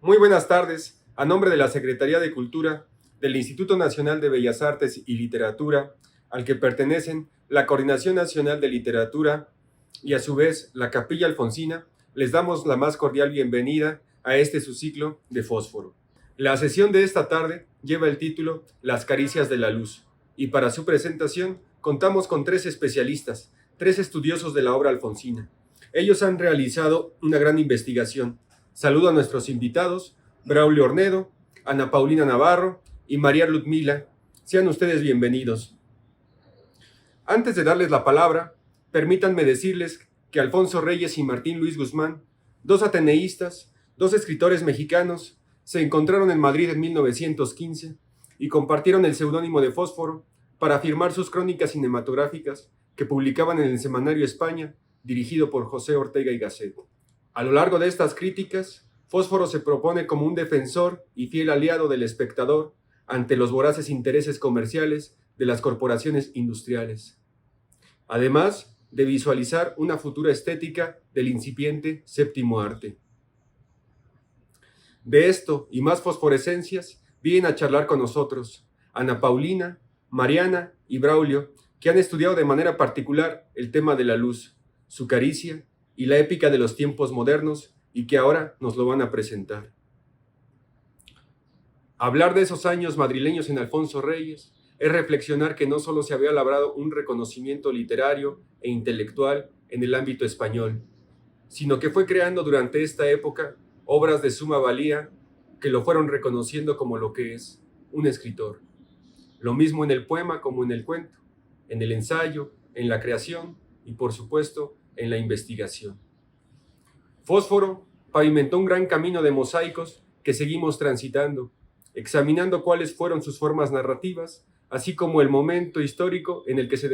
Muy buenas tardes. A nombre de la Secretaría de Cultura, del Instituto Nacional de Bellas Artes y Literatura, al que pertenecen la Coordinación Nacional de Literatura y a su vez la Capilla Alfonsina, les damos la más cordial bienvenida a este su ciclo de Fósforo. La sesión de esta tarde lleva el título Las Caricias de la Luz, y para su presentación contamos con tres especialistas, tres estudiosos de la obra alfonsina. Ellos han realizado una gran investigación. Saludo a nuestros invitados, Braulio Ornedo, Ana Paulina Navarro y María Ludmila. Sean ustedes bienvenidos. Antes de darles la palabra, permítanme decirles que Alfonso Reyes y Martín Luis Guzmán, dos ateneístas, dos escritores mexicanos, se encontraron en Madrid en 1915 y compartieron el seudónimo de Fósforo para firmar sus crónicas cinematográficas que publicaban en el semanario España, dirigido por José Ortega y Gasset. A lo largo de estas críticas, Fósforo se propone como un defensor y fiel aliado del espectador ante los voraces intereses comerciales de las corporaciones industriales, además de visualizar una futura estética del incipiente séptimo arte. De esto y más fosforescencias vienen a charlar con nosotros Ana Paulina, Mariana y Braulio, que han estudiado de manera particular el tema de la luz, su caricia y la épica de los tiempos modernos, y que ahora nos lo van a presentar. Hablar de esos años madrileños en Alfonso Reyes es reflexionar que no solo se había labrado un reconocimiento literario e intelectual en el ámbito español, sino que fue creando durante esta época obras de suma valía que lo fueron reconociendo como lo que es, un escritor. Lo mismo en el poema como en el cuento, en el ensayo, en la creación y, por supuesto, en la investigación. Fósforo pavimentó un gran camino de mosaicos que seguimos transitando, examinando cuáles fueron sus formas narrativas, así como el momento histórico en el que se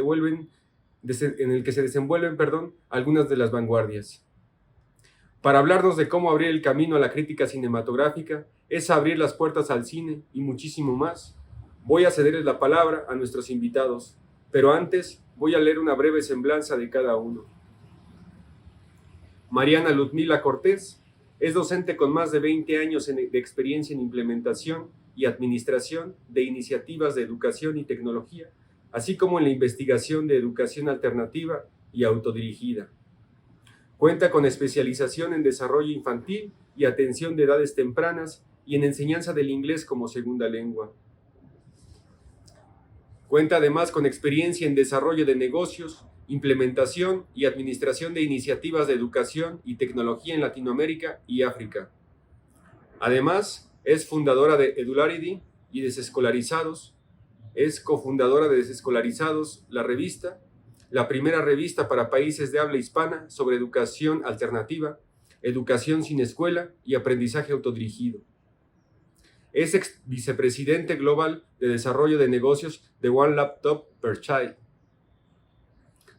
desenvuelven algunas de las vanguardias. Para hablarnos de cómo abrir el camino a la crítica cinematográfica es abrir las puertas al cine y muchísimo más, voy a cederles la palabra a nuestros invitados, pero antes voy a leer una breve semblanza de cada uno. Mariana Ludmila Cortés es docente con más de 20 años de experiencia en implementación y administración de iniciativas de educación y tecnología, así como en la investigación de educación alternativa y autodirigida. Cuenta con especialización en desarrollo infantil y atención de edades tempranas y en enseñanza del inglés como segunda lengua. Cuenta además con experiencia en desarrollo de negocios, implementación y administración de iniciativas de educación y tecnología en Latinoamérica y África. Además, es fundadora de Edularity y Desescolarizados, es cofundadora de Desescolarizados, la revista, la primera revista para países de habla hispana sobre educación alternativa, educación sin escuela y aprendizaje autodirigido. Es vicepresidente global de desarrollo de negocios de One Laptop Per Child.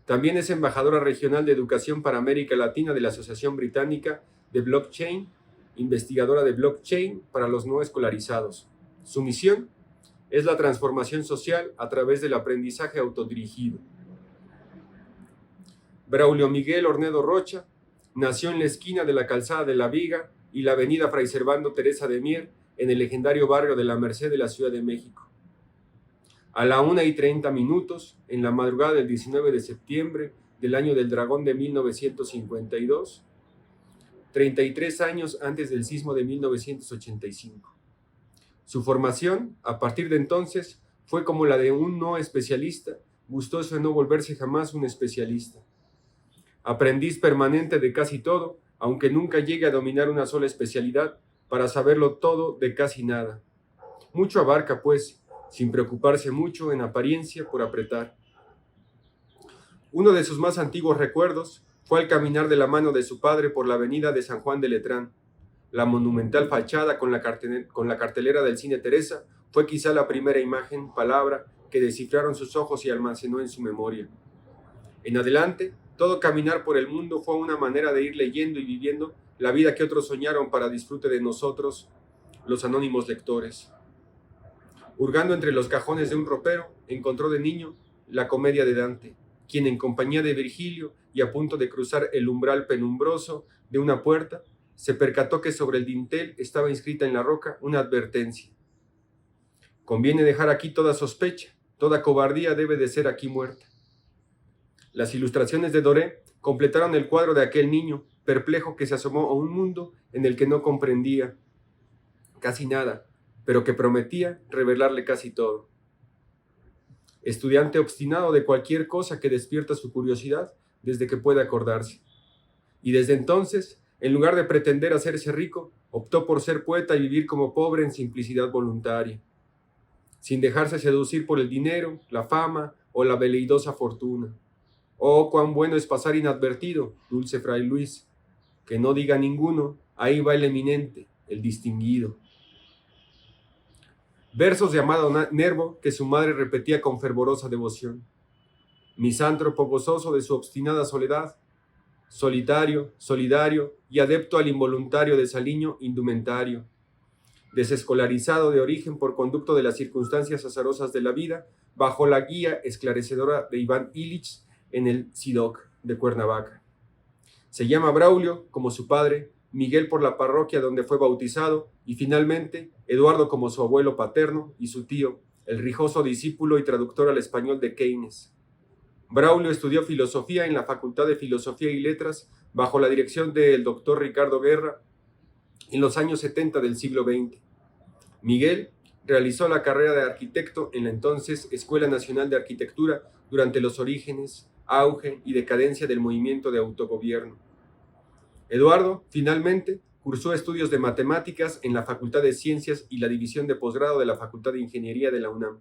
También es embajadora regional de educación para América Latina de la Asociación Británica de Blockchain, investigadora de blockchain para los no escolarizados. Su misión es la transformación social a través del aprendizaje autodirigido. Braulio Miguel Ornedo Rocha nació en la esquina de la Calzada de la Viga y la avenida Fray Servando Teresa de Mier, en el legendario barrio de la Merced de la Ciudad de México. A la 1:30, en la madrugada del 19 de septiembre del año del dragón de 1952, 33 años antes del sismo de 1985. Su formación, a partir de entonces, fue como la de un no especialista, gustoso de no volverse jamás un especialista. Aprendiz permanente de casi todo, aunque nunca llegue a dominar una sola especialidad, para saberlo todo de casi nada. Mucho abarca, pues, sin preocuparse mucho en apariencia por apretar. Uno de sus más antiguos recuerdos fue al caminar de la mano de su padre por la avenida de San Juan de Letrán. La monumental fachada con la cartelera del Cine Teresa fue quizá la primera imagen, palabra, que descifraron sus ojos y almacenó en su memoria. En adelante, todo caminar por el mundo fue una manera de ir leyendo y viviendo la vida que otros soñaron para disfrute de nosotros, los anónimos lectores. Hurgando entre los cajones de un ropero, encontró de niño la comedia de Dante, quien en compañía de Virgilio y a punto de cruzar el umbral penumbroso de una puerta, se percató que sobre el dintel estaba inscrita en la roca una advertencia. Conviene dejar aquí toda sospecha, toda cobardía debe de ser aquí muerta. Las ilustraciones de Doré completaron el cuadro de aquel niño, perplejo, que se asomó a un mundo en el que no comprendía casi nada, pero que prometía revelarle casi todo. Estudiante obstinado de cualquier cosa que despierta su curiosidad desde que puede acordarse. Y desde entonces, en lugar de pretender hacerse rico, optó por ser poeta y vivir como pobre en simplicidad voluntaria, sin dejarse seducir por el dinero, la fama o la veleidosa fortuna. Oh, cuán bueno es pasar inadvertido, dulce fray Luis, que no diga ninguno, ahí va el eminente, el distinguido. Versos de Amado Nervo que su madre repetía con fervorosa devoción. Misántropo gozoso de su obstinada soledad, solitario, solidario y adepto al involuntario desaliño indumentario, desescolarizado de origen por conducto de las circunstancias azarosas de la vida, bajo la guía esclarecedora de Iván Illich en el SIDOC de Cuernavaca. Se llama Braulio, como su padre, Miguel por la parroquia donde fue bautizado, y finalmente Eduardo como su abuelo paterno y su tío, el rijoso discípulo y traductor al español de Keynes. Braulio estudió filosofía en la Facultad de Filosofía y Letras bajo la dirección del doctor Ricardo Guerra en los años 70 del siglo XX. Miguel realizó la carrera de arquitecto en la entonces Escuela Nacional de Arquitectura durante los orígenes, auge y decadencia del movimiento de autogobierno. Eduardo, finalmente, cursó estudios de matemáticas en la Facultad de Ciencias y la División de Posgrado de la Facultad de Ingeniería de la UNAM.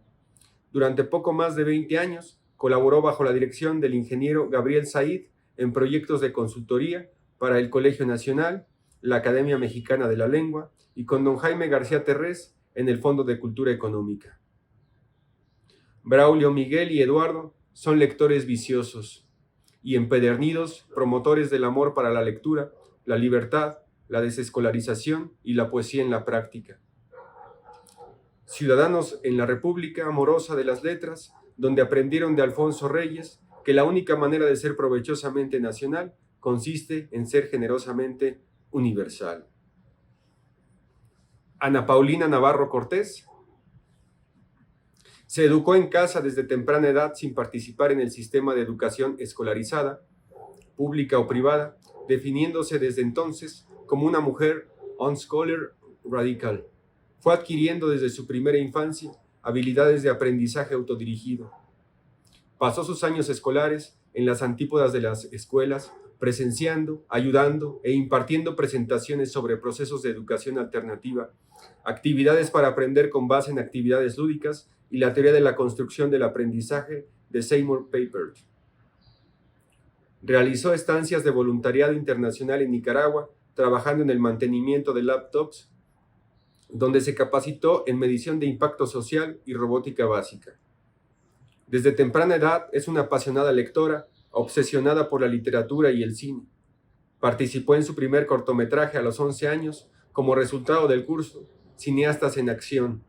Durante poco más de 20 años, colaboró bajo la dirección del ingeniero Gabriel Said en proyectos de consultoría para el Colegio Nacional, la Academia Mexicana de la Lengua y con don Jaime García Terrés en el Fondo de Cultura Económica. Braulio, Miguel y Eduardo son lectores viciosos y empedernidos promotores del amor para la lectura, la libertad, la desescolarización y la poesía en la práctica. Ciudadanos en la República amorosa de las letras, donde aprendieron de Alfonso Reyes que la única manera de ser provechosamente nacional consiste en ser generosamente universal. Ana Paulina Navarro Cortés se educó en casa desde temprana edad sin participar en el sistema de educación escolarizada, pública o privada, definiéndose desde entonces como una mujer unscholar radical. Fue adquiriendo desde su primera infancia habilidades de aprendizaje autodirigido. Pasó sus años escolares en las antípodas de las escuelas, presenciando, ayudando e impartiendo presentaciones sobre procesos de educación alternativa, actividades para aprender con base en actividades lúdicas y la teoría de la construcción del aprendizaje de Seymour Papert. Realizó estancias de voluntariado internacional en Nicaragua, trabajando en el mantenimiento de laptops, donde se capacitó en medición de impacto social y robótica básica. Desde temprana edad es una apasionada lectora, obsesionada por la literatura y el cine. Participó en su primer cortometraje a los 11 años como resultado del curso Cineastas en Acción,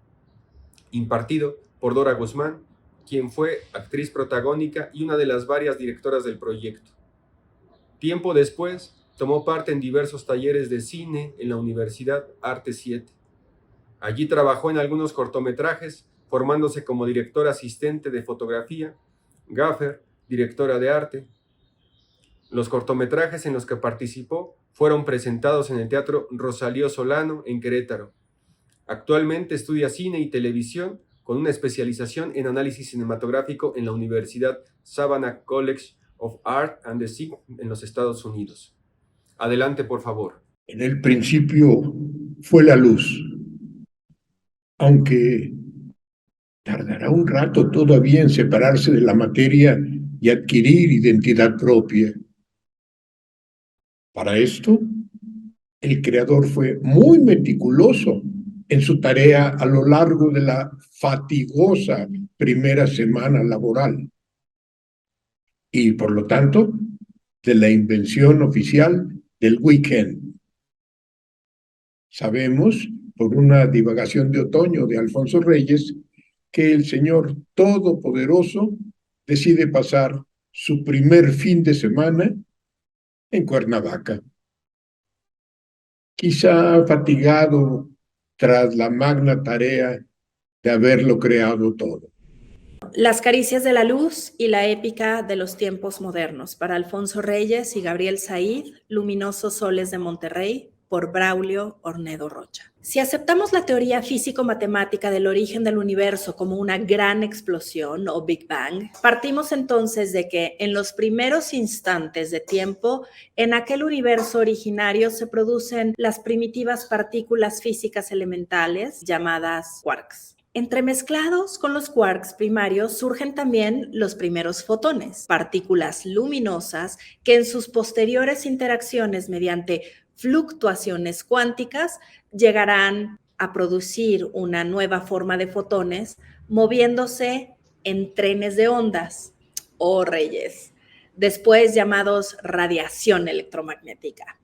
impartido por Dora Guzmán, quien fue actriz protagónica y una de las varias directoras del proyecto. Tiempo después, tomó parte en diversos talleres de cine en la Universidad Arte 7. Allí trabajó en algunos cortometrajes, formándose como directora asistente de fotografía, gaffer, directora de arte. Los cortometrajes en los que participó fueron presentados en el Teatro Rosalío Solano en Querétaro. Actualmente estudia cine y televisión con una especialización en análisis cinematográfico en la Universidad Savannah College of Art and Design en los Estados Unidos. Adelante, por favor. En el principio fue la luz, aunque tardará un rato todavía en separarse de la materia y adquirir identidad propia. Para esto, el creador fue muy meticuloso en su tarea a lo largo de la fatigosa primera semana laboral y, por lo tanto, de la invención oficial del weekend. Sabemos, por una divagación de otoño de Alfonso Reyes, que el Señor Todopoderoso decide pasar su primer fin de semana en Cuernavaca. quizá fatigado tras la magna tarea de haberlo creado todo. Las caricias de la luz y la épica de los tiempos modernos, para Alfonso Reyes y Gabriel Said, Luminosos soles de Monterrey, por Braulio Ornedo Rocha. Si aceptamos la teoría físico-matemática del origen del universo como una gran explosión o Big Bang, partimos entonces de que en los primeros instantes de tiempo, en aquel universo originario se producen las primitivas partículas físicas elementales llamadas quarks. Entremezclados con los quarks primarios surgen también los primeros fotones, partículas luminosas que en sus posteriores interacciones mediante fluctuaciones cuánticas llegarán a producir una nueva forma de fotones moviéndose en trenes de ondas o reyes, después llamados radiación electromagnética.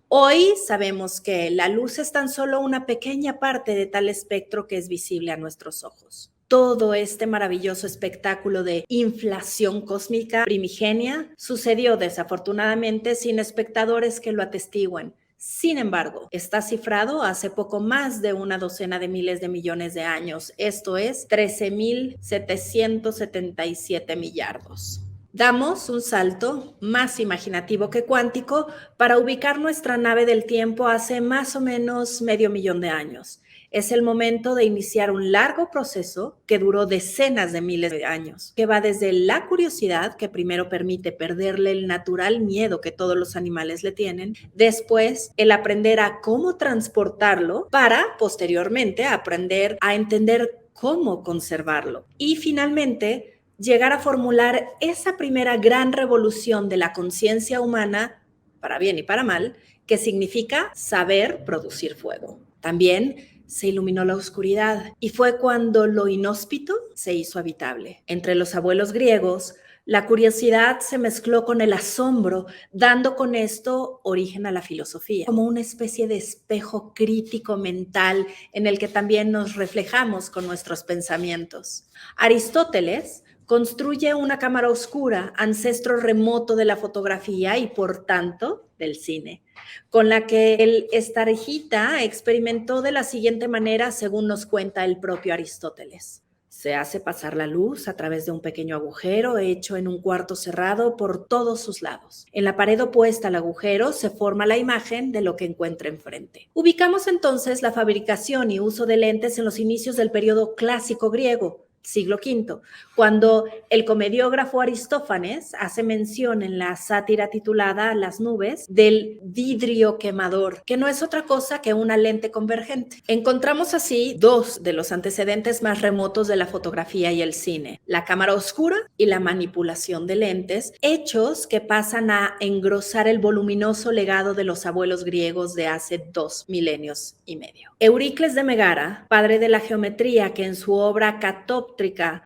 Hoy sabemos que la luz es tan solo una pequeña parte de tal espectro que es visible a nuestros ojos. Todo este maravilloso espectáculo de inflación cósmica primigenia sucedió desafortunadamente sin espectadores que lo atestiguen. Sin embargo, está cifrado hace poco más de una docena de miles de millones de años, esto es 13.777 millardos. Damos un salto más imaginativo que cuántico para ubicar nuestra nave del tiempo hace más o menos 500.000 de años. Es el momento de iniciar un largo proceso que duró decenas de miles de años, que va desde la curiosidad, que primero permite perderle el natural miedo que todos los animales le tienen, después el aprender a cómo transportarlo para posteriormente aprender a entender cómo conservarlo y finalmente llegar a formular esa primera gran revolución de la conciencia humana, para bien y para mal, que significa saber producir fuego. También se iluminó la oscuridad y fue cuando lo inhóspito se hizo habitable. Entre los abuelos griegos, la curiosidad se mezcló con el asombro, dando con esto origen a la filosofía, como una especie de espejo crítico mental en el que también nos reflejamos con nuestros pensamientos. Aristóteles construye una cámara oscura, ancestro remoto de la fotografía y por tanto del cine, con la que el Estargita experimentó de la siguiente manera, según nos cuenta el propio Aristóteles. Se hace pasar la luz a través de un pequeño agujero hecho en un cuarto cerrado por todos sus lados. En la pared opuesta al agujero se forma la imagen de lo que encuentra enfrente. Ubicamos entonces la fabricación y uso de lentes en los inicios del periodo clásico griego, siglo V, cuando el comediógrafo Aristófanes hace mención en la sátira titulada Las nubes del vidrio quemador, que no es otra cosa que una lente convergente. Encontramos así dos de los antecedentes más remotos de la fotografía y el cine, la cámara oscura y la manipulación de lentes, hechos que pasan a engrosar el voluminoso legado de los abuelos griegos de hace 2 milenios y medio. Euricles de Megara, padre de la geometría, que en su obra Catóptrica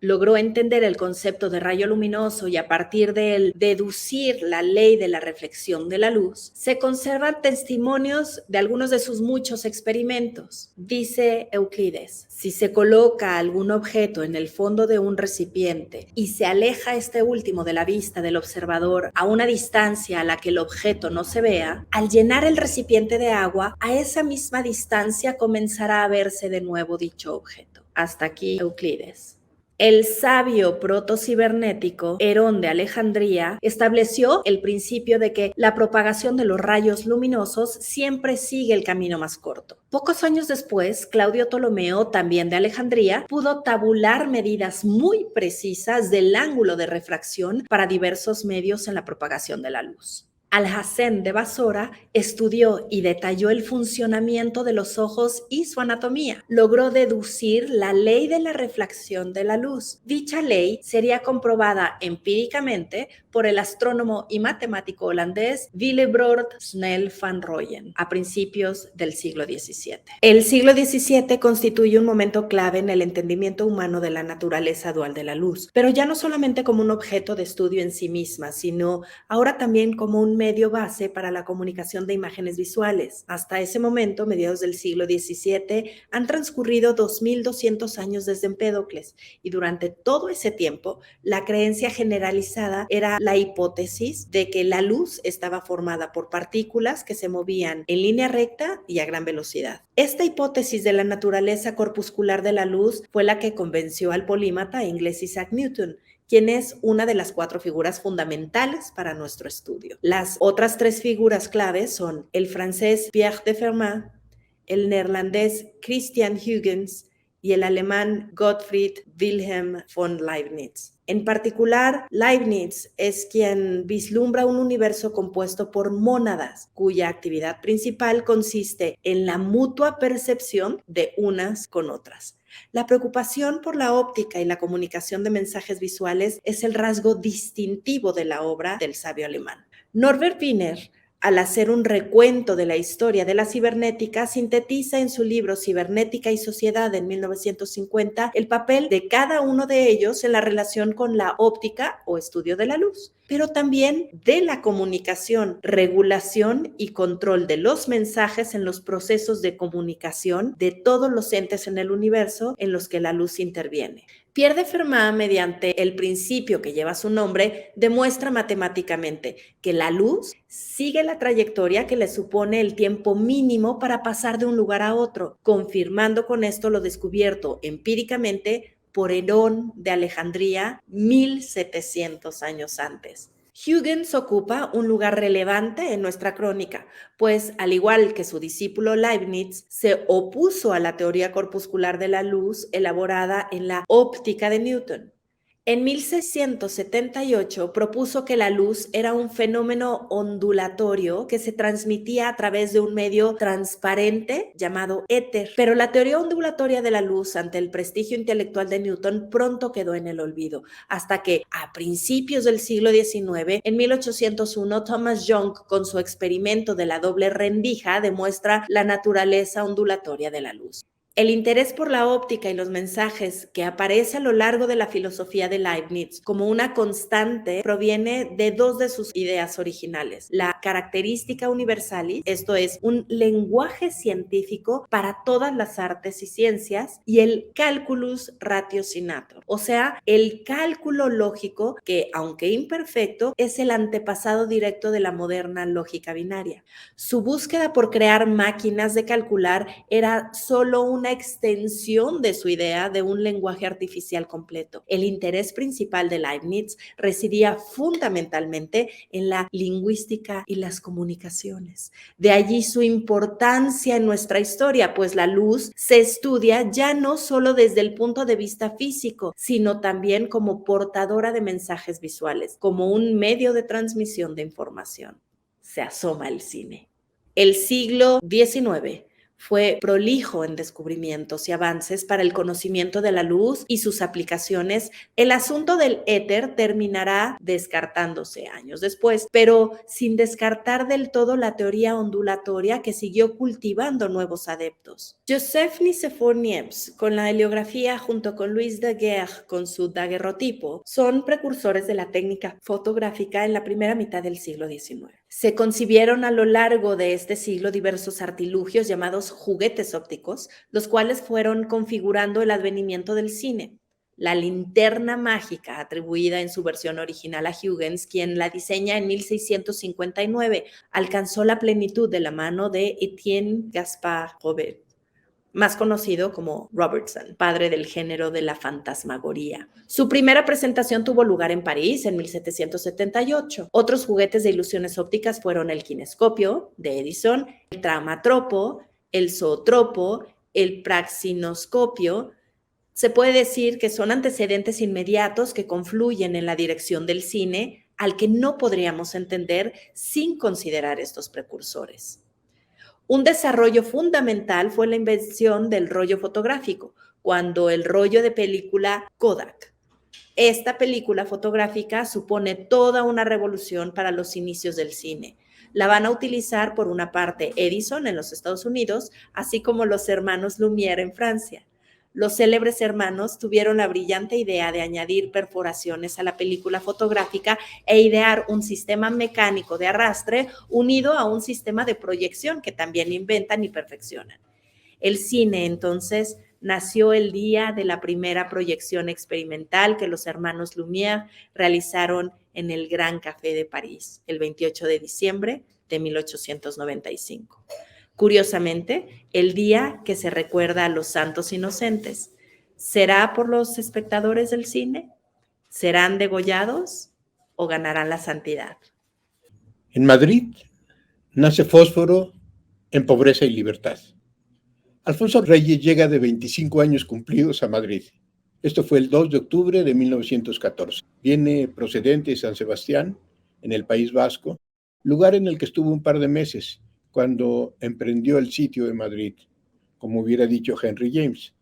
logró entender el concepto de rayo luminoso y a partir de él deducir la ley de la reflexión de la luz, se conservan testimonios de algunos de sus muchos experimentos. Dice Euclides, si se coloca algún objeto en el fondo de un recipiente y se aleja este último de la vista del observador a una distancia a la que el objeto no se vea, al llenar el recipiente de agua, a esa misma distancia comenzará a verse de nuevo dicho objeto. Hasta aquí Euclides. El sabio protocibernético Herón de Alejandría estableció el principio de que la propagación de los rayos luminosos siempre sigue el camino más corto. Pocos años después, Claudio Ptolomeo, también de Alejandría, pudo tabular medidas muy precisas del ángulo de refracción para diversos medios en la propagación de la luz. Alhacén de Basora estudió y detalló el funcionamiento de los ojos y su anatomía. Logró deducir la ley de la refracción de la luz. Dicha ley sería comprobada empíricamente por el astrónomo y matemático holandés Willebrord Snell van Rooyen a principios del siglo XVII. El siglo XVII constituye un momento clave en el entendimiento humano de la naturaleza dual de la luz, pero ya no solamente como un objeto de estudio en sí misma, sino ahora también como un medio base para la comunicación de imágenes visuales. Hasta ese momento, mediados del siglo XVII, han transcurrido 2200 años desde Empédocles y durante todo ese tiempo, la creencia generalizada era la hipótesis de que la luz estaba formada por partículas que se movían en línea recta y a gran velocidad. Esta hipótesis de la naturaleza corpuscular de la luz fue la que convenció al polímata inglés Isaac Newton, quien es una de las 4 figuras fundamentales para nuestro estudio. Las otras 3 figuras claves son el francés Pierre de Fermat, el neerlandés Christian Huygens y el alemán Gottfried Wilhelm von Leibniz. En particular, Leibniz es quien vislumbra un universo compuesto por mónadas, cuya actividad principal consiste en la mutua percepción de unas con otras. La preocupación por la óptica y la comunicación de mensajes visuales es el rasgo distintivo de la obra del sabio alemán. Norbert Wiener, al hacer un recuento de la historia de la cibernética, sintetiza en su libro Cibernética y Sociedad en 1950 el papel de cada uno de ellos en la relación con la óptica o estudio de la luz, pero también de la comunicación, regulación y control de los mensajes en los procesos de comunicación de todos los entes en el universo en los que la luz interviene. Pierre de Fermat, mediante el principio que lleva su nombre, demuestra matemáticamente que la luz sigue la trayectoria que le supone el tiempo mínimo para pasar de un lugar a otro, confirmando con esto lo descubierto empíricamente por Herón de Alejandría 1700 años antes. Huygens ocupa un lugar relevante en nuestra crónica, pues al igual que su discípulo Leibniz, se opuso a la teoría corpuscular de la luz elaborada en la óptica de Newton. En 1678 propuso que la luz era un fenómeno ondulatorio que se transmitía a través de un medio transparente llamado éter. Pero la teoría ondulatoria de la luz, ante el prestigio intelectual de Newton, pronto quedó en el olvido, hasta que a principios del siglo XIX, en 1801, Thomas Young, con su experimento de la doble rendija, demuestra la naturaleza ondulatoria de la luz. El interés por la óptica y los mensajes que aparece a lo largo de la filosofía de Leibniz como una constante proviene de 2 de sus ideas originales: la característica universalis, esto es, un lenguaje científico para todas las artes y ciencias, y el calculus ratiocinator, o sea, el cálculo lógico que, aunque imperfecto, es el antepasado directo de la moderna lógica binaria. Su búsqueda por crear máquinas de calcular era solo una extensión de su idea de un lenguaje artificial completo. El interés principal de Leibniz residía fundamentalmente en la lingüística y las comunicaciones. De allí su importancia en nuestra historia, pues la luz se estudia ya no solo desde el punto de vista físico, sino también como portadora de mensajes visuales, como un medio de transmisión de información. Se asoma el cine. El siglo XIX fue prolijo en descubrimientos y avances para el conocimiento de la luz y sus aplicaciones. El asunto del éter terminará descartándose años después, pero sin descartar del todo la teoría ondulatoria, que siguió cultivando nuevos adeptos. Joseph Nicéphore Niepce, con la heliografía, junto con Louis Daguerre con su daguerrotipo, son precursores de la técnica fotográfica en la primera mitad del siglo XIX. Se concibieron a lo largo de este siglo diversos artilugios llamados juguetes ópticos, los cuales fueron configurando el advenimiento del cine. La linterna mágica, atribuida en su versión original a Huygens, quien la diseña en 1659, alcanzó la plenitud de la mano de Étienne Gaspard Robert, más conocido como Robertson, padre del género de la fantasmagoría. Su primera presentación tuvo lugar en París en 1778. Otros juguetes de ilusiones ópticas fueron el kinescopio de Edison, el traumatropo, el zootropo, el praxinoscopio. Se puede decir que son antecedentes inmediatos que confluyen en la dirección del cine, al que no podríamos entender sin considerar estos precursores. Un desarrollo fundamental fue la invención del rollo fotográfico, cuando el rollo de película Kodak. Esta película fotográfica supone toda una revolución para los inicios del cine. La van a utilizar por una parte Edison en los Estados Unidos, así como los hermanos Lumière en Francia. Los célebres hermanos tuvieron la brillante idea de añadir perforaciones a la película fotográfica e idear un sistema mecánico de arrastre unido a un sistema de proyección que también inventan y perfeccionan. El cine, entonces, nació el día de la primera proyección experimental que los hermanos Lumière realizaron en el Gran Café de París, el 28 de diciembre de 1895. Curiosamente, el día que se recuerda a los santos inocentes, ¿será por los espectadores del cine? ¿Serán degollados o ganarán la santidad? En Madrid nace Fósforo en pobreza y libertad. Alfonso Reyes llega de 25 años cumplidos a Madrid. Esto fue el 2 de octubre de 1914. Viene procedente de San Sebastián, en el País Vasco, lugar en el que estuvo un par de meses, cuando emprendió el sitio de Madrid, como hubiera dicho Henry James,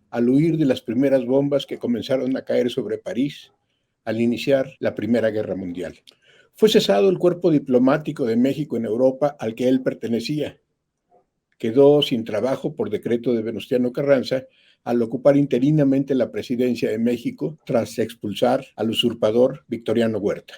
al huir de las primeras bombas que comenzaron a caer sobre París al iniciar la Primera Guerra Mundial. Fue cesado el cuerpo diplomático de México en Europa al que él pertenecía. Quedó sin trabajo por decreto de Venustiano Carranza al ocupar interinamente la presidencia de México tras expulsar al usurpador Victoriano Huerta.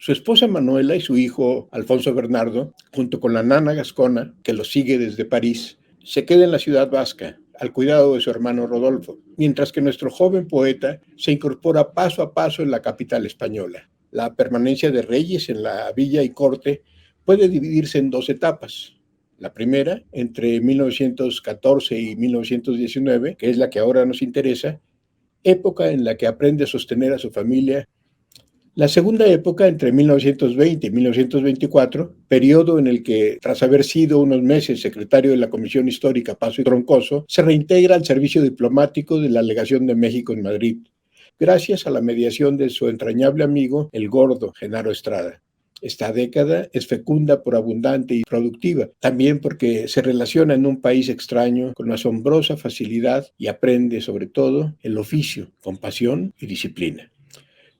Su esposa Manuela y su hijo Alfonso Bernardo, junto con la nana gascona, que los sigue desde París, se quedan en la ciudad vasca, al cuidado de su hermano Rodolfo, mientras que nuestro joven poeta se incorpora paso a paso en la capital española. La permanencia de Reyes en la villa y corte puede dividirse en dos etapas. La primera, entre 1914 y 1919, que es la que ahora nos interesa, época en la que aprende a sostener a su familia. La segunda época, entre 1920 y 1924, periodo en el que, tras haber sido unos meses secretario de la Comisión Histórica Paso y Troncoso, se reintegra al servicio diplomático de la Legación de México en Madrid, gracias a la mediación de su entrañable amigo, el gordo Genaro Estrada. Esta década es fecunda por abundante y productiva, también porque se relaciona en un país extraño con asombrosa facilidad y aprende, sobre todo, el oficio, con pasión y disciplina.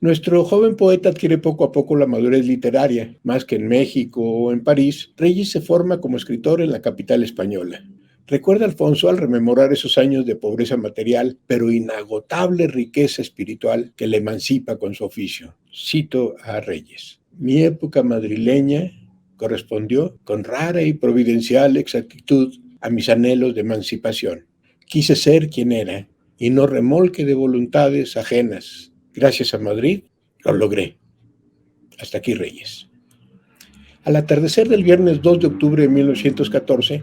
Nuestro joven poeta adquiere poco a poco la madurez literaria. Más que en México o en París, Reyes se forma como escritor en la capital española. Recuerda Alfonso al rememorar esos años de pobreza material, pero inagotable riqueza espiritual que le emancipa con su oficio. Cito a Reyes: mi época madrileña correspondió con rara y providencial exactitud a mis anhelos de emancipación. Quise ser quien era y no remolque de voluntades ajenas. Gracias a Madrid, lo logré. Hasta aquí Reyes. Al atardecer del viernes 2 de octubre de 1914,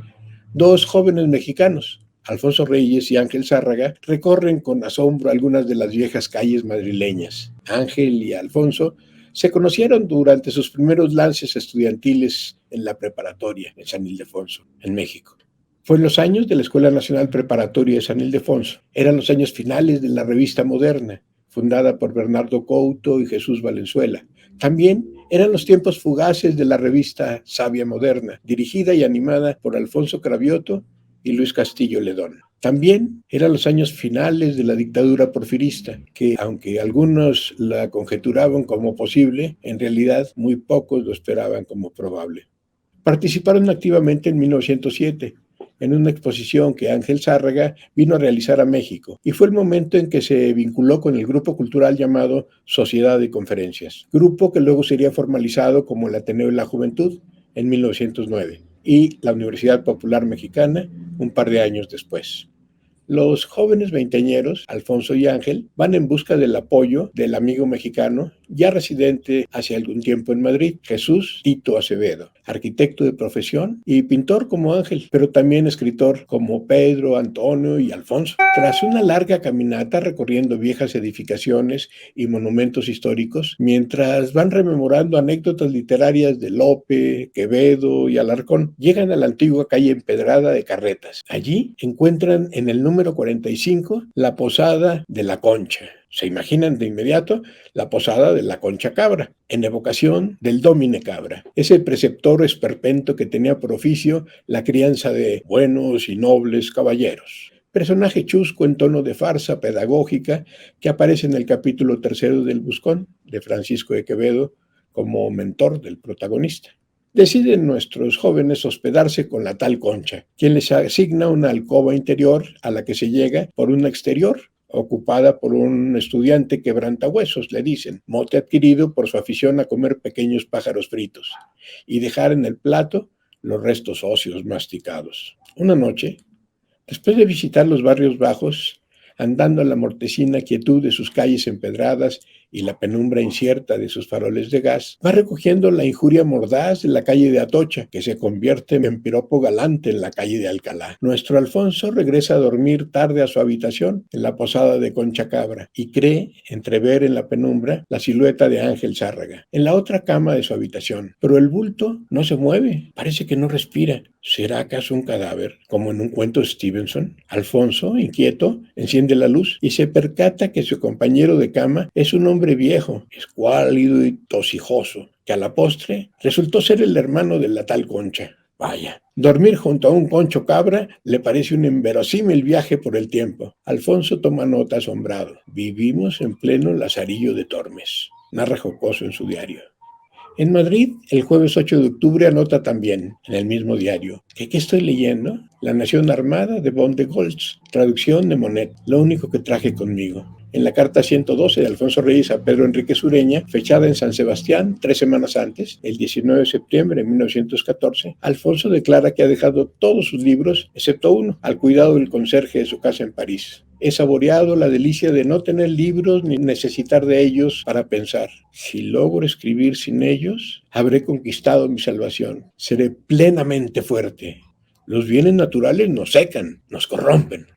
dos jóvenes mexicanos, Alfonso Reyes y Ángel Zárraga, recorren con asombro algunas de las viejas calles madrileñas. Ángel y Alfonso se conocieron durante sus primeros lances estudiantiles en la preparatoria en San Ildefonso, en México. Fue en los años de la Escuela Nacional Preparatoria de San Ildefonso. Eran los años finales de la revista Moderna, fundada por Bernardo Couto y Jesús Valenzuela. También eran los tiempos fugaces de la revista Sabia Moderna, dirigida y animada por Alfonso Cravioto y Luis Castillo Ledón. También eran los años finales de la dictadura porfirista, que aunque algunos la conjeturaban como posible, en realidad muy pocos lo esperaban como probable. Participaron activamente en 1907, en una exposición que Ángel Zárraga vino a realizar a México, y fue el momento en que se vinculó con el grupo cultural llamado Sociedad de Conferencias, grupo que luego sería formalizado como el Ateneo de la Juventud en 1909 y la Universidad Popular Mexicana un par de años después. Los jóvenes veinteañeros, Alfonso y Ángel, van en busca del apoyo del amigo mexicano, ya residente hace algún tiempo en Madrid, Jesús Tito Acevedo, arquitecto de profesión y pintor como Ángel, pero también escritor como Pedro, Antonio y Alfonso. Tras una larga caminata recorriendo viejas edificaciones y monumentos históricos, mientras van rememorando anécdotas literarias de Lope, Quevedo y Alarcón, llegan a la antigua calle empedrada de Carretas. Allí encuentran en el número 45 la posada de la Concha. Se imaginan de inmediato la posada de la Concha Cabra, en evocación del Dómine Cabra, ese preceptor esperpento que tenía por oficio la crianza de buenos y nobles caballeros. Personaje chusco en tono de farsa pedagógica que aparece en el capítulo 3 del Buscón de Francisco de Quevedo como mentor del protagonista. Deciden nuestros jóvenes hospedarse con la tal Concha, quien les asigna una alcoba interior a la que se llega por una exterior, ocupada por un estudiante quebrantahuesos, le dicen, mote adquirido por su afición a comer pequeños pájaros fritos y dejar en el plato los restos óseos masticados. Una noche, después de visitar los barrios bajos, andando a la mortecina quietud de sus calles empedradas y la penumbra incierta de sus faroles de gas, va recogiendo la injuria mordaz de la calle de Atocha, que se convierte en piropo galante en la calle de Alcalá. Nuestro Alfonso regresa a dormir tarde a su habitación en la posada de Concha Cabra y cree entrever en la penumbra la silueta de Ángel Zárraga en la otra cama de su habitación. Pero el bulto no se mueve, parece que no respira. ¿Será acaso un cadáver, como en un cuento de Stevenson? Alfonso, inquieto, enciende la luz y se percata que su compañero de cama es un hombre viejo, escuálido y tosijoso, que a la postre resultó ser el hermano de la tal Concha. Vaya, dormir junto a un Concho Cabra le parece un inverosímil viaje por el tiempo. Alfonso toma nota asombrado. Vivimos en pleno Lazarillo de Tormes, narra jocoso en su diario. En Madrid, el jueves 8 de octubre anota también, en el mismo diario, que ¿qué estoy leyendo? La Nación Armada de Bon de Goltz, traducción de Monet, lo único que traje conmigo. En la carta 112 de Alfonso Reyes a Pedro Enrique Sureña, fechada en San Sebastián 3 semanas antes, el 19 de septiembre de 1914, Alfonso declara que ha dejado todos sus libros, excepto uno, al cuidado del conserje de su casa en París. He saboreado la delicia de no tener libros ni necesitar de ellos para pensar. Si logro escribir sin ellos, habré conquistado mi salvación. Seré plenamente fuerte. Los bienes naturales nos secan, nos corrompen.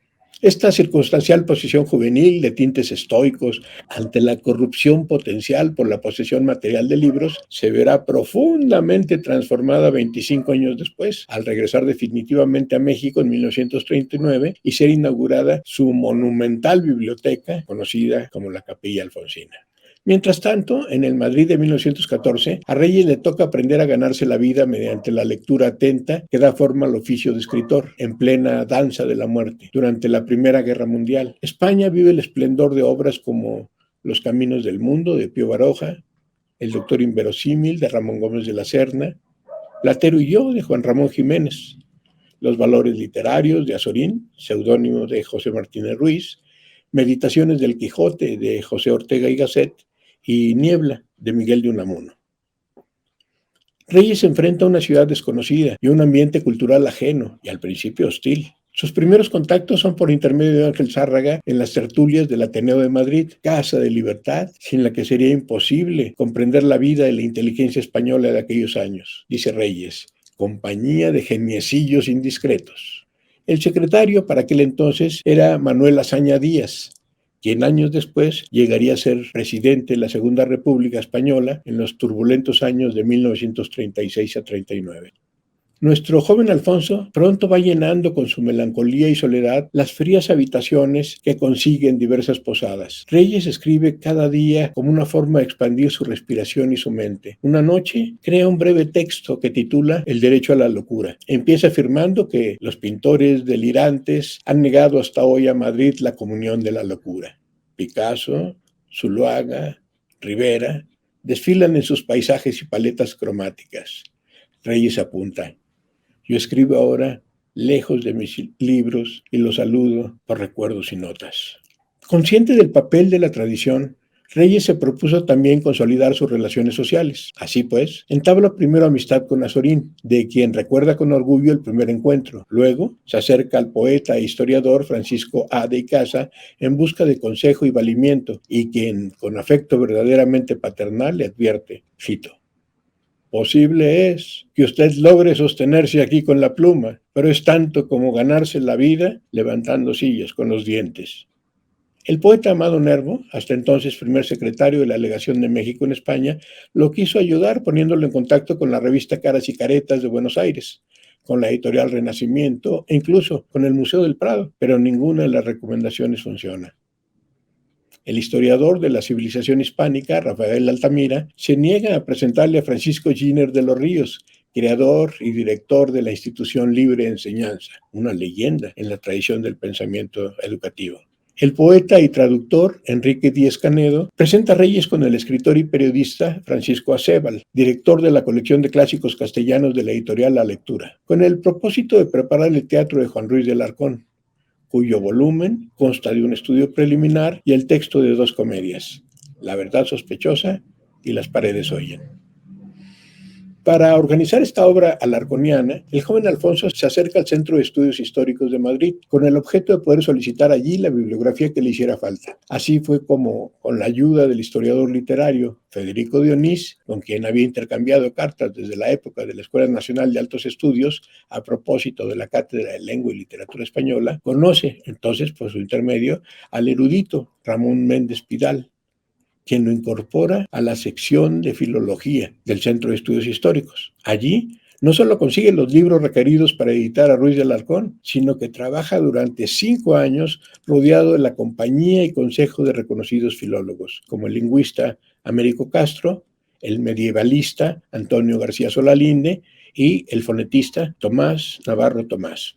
Esta circunstancial posición juvenil de tintes estoicos ante la corrupción potencial por la posesión material de libros se verá profundamente transformada 25 años después, al regresar definitivamente a México en 1939 y ser inaugurada su monumental biblioteca, conocida como la Capilla Alfonsina. Mientras tanto, en el Madrid de 1914, a Reyes le toca aprender a ganarse la vida mediante la lectura atenta que da forma al oficio de escritor, en plena danza de la muerte, durante la Primera Guerra Mundial. España vive el esplendor de obras como Los Caminos del Mundo, de Pío Baroja, El Doctor Inverosímil, de Ramón Gómez de la Serna, Platero y yo, de Juan Ramón Jiménez, Los Valores Literarios, de Azorín, seudónimo de José Martínez Ruiz, Meditaciones del Quijote, de José Ortega y Gasset, y Niebla, de Miguel de Unamuno. Reyes se enfrenta a una ciudad desconocida y a un ambiente cultural ajeno y al principio hostil. Sus primeros contactos son por intermedio de Ángel Zárraga en las tertulias del Ateneo de Madrid, casa de libertad, sin la que sería imposible comprender la vida y la inteligencia española de aquellos años, dice Reyes, compañía de geniecillos indiscretos. El secretario para aquel entonces era Manuel Azaña Díaz, quien años después llegaría a ser presidente de la Segunda República Española en los turbulentos años de 1936 a 39. Nuestro joven Alfonso pronto va llenando con su melancolía y soledad las frías habitaciones que consigue en diversas posadas. Reyes escribe cada día como una forma de expandir su respiración y su mente. Una noche crea un breve texto que titula El derecho a la locura. Empieza afirmando que los pintores delirantes han negado hasta hoy a Madrid la comunión de la locura. Picasso, Zuluaga, Rivera desfilan en sus paisajes y paletas cromáticas. Reyes apunta: yo escribo ahora lejos de mis libros y los saludo por recuerdos y notas. Consciente del papel de la tradición, Reyes se propuso también consolidar sus relaciones sociales. Así pues, entabla primero amistad con Azorín, de quien recuerda con orgullo el primer encuentro. Luego, se acerca al poeta e historiador Francisco A. de Icaza en busca de consejo y valimiento, y quien, con afecto verdaderamente paternal, le advierte, cito: posible es que usted logre sostenerse aquí con la pluma, pero es tanto como ganarse la vida levantando sillas con los dientes. El poeta Amado Nervo, hasta entonces primer secretario de la Legación de México en España, lo quiso ayudar poniéndolo en contacto con la revista Caras y Caretas de Buenos Aires, con la editorial Renacimiento e incluso con el Museo del Prado, pero ninguna de las recomendaciones funciona. El historiador de la civilización hispánica, Rafael Altamira, se niega a presentarle a Francisco Giner de los Ríos, creador y director de la institución Libre Enseñanza, una leyenda en la tradición del pensamiento educativo. El poeta y traductor Enrique Díez-Canedo presenta a Reyes con el escritor y periodista Francisco Acébal, director de la colección de clásicos castellanos de la editorial La Lectura, con el propósito de preparar el teatro de Juan Ruiz de Alarcón, cuyo volumen consta de un estudio preliminar y el texto de 2 comedias, La verdad sospechosa y Las paredes oyen. Para organizar esta obra alarconiana, el joven Alfonso se acerca al Centro de Estudios Históricos de Madrid con el objeto de poder solicitar allí la bibliografía que le hiciera falta. Así fue como, con la ayuda del historiador literario Federico Dionís, con quien había intercambiado cartas desde la época de la Escuela Nacional de Altos Estudios a propósito de la Cátedra de Lengua y Literatura Española, conoce entonces por su intermedio al erudito Ramón Méndez Pidal, quien lo incorpora a la sección de Filología del Centro de Estudios Históricos. Allí no solo consigue los libros requeridos para editar a Ruiz de Alarcón, sino que trabaja durante 5 años rodeado de la compañía y consejo de reconocidos filólogos, como el lingüista Américo Castro, el medievalista Antonio García Solalinde y el fonetista Tomás Navarro Tomás.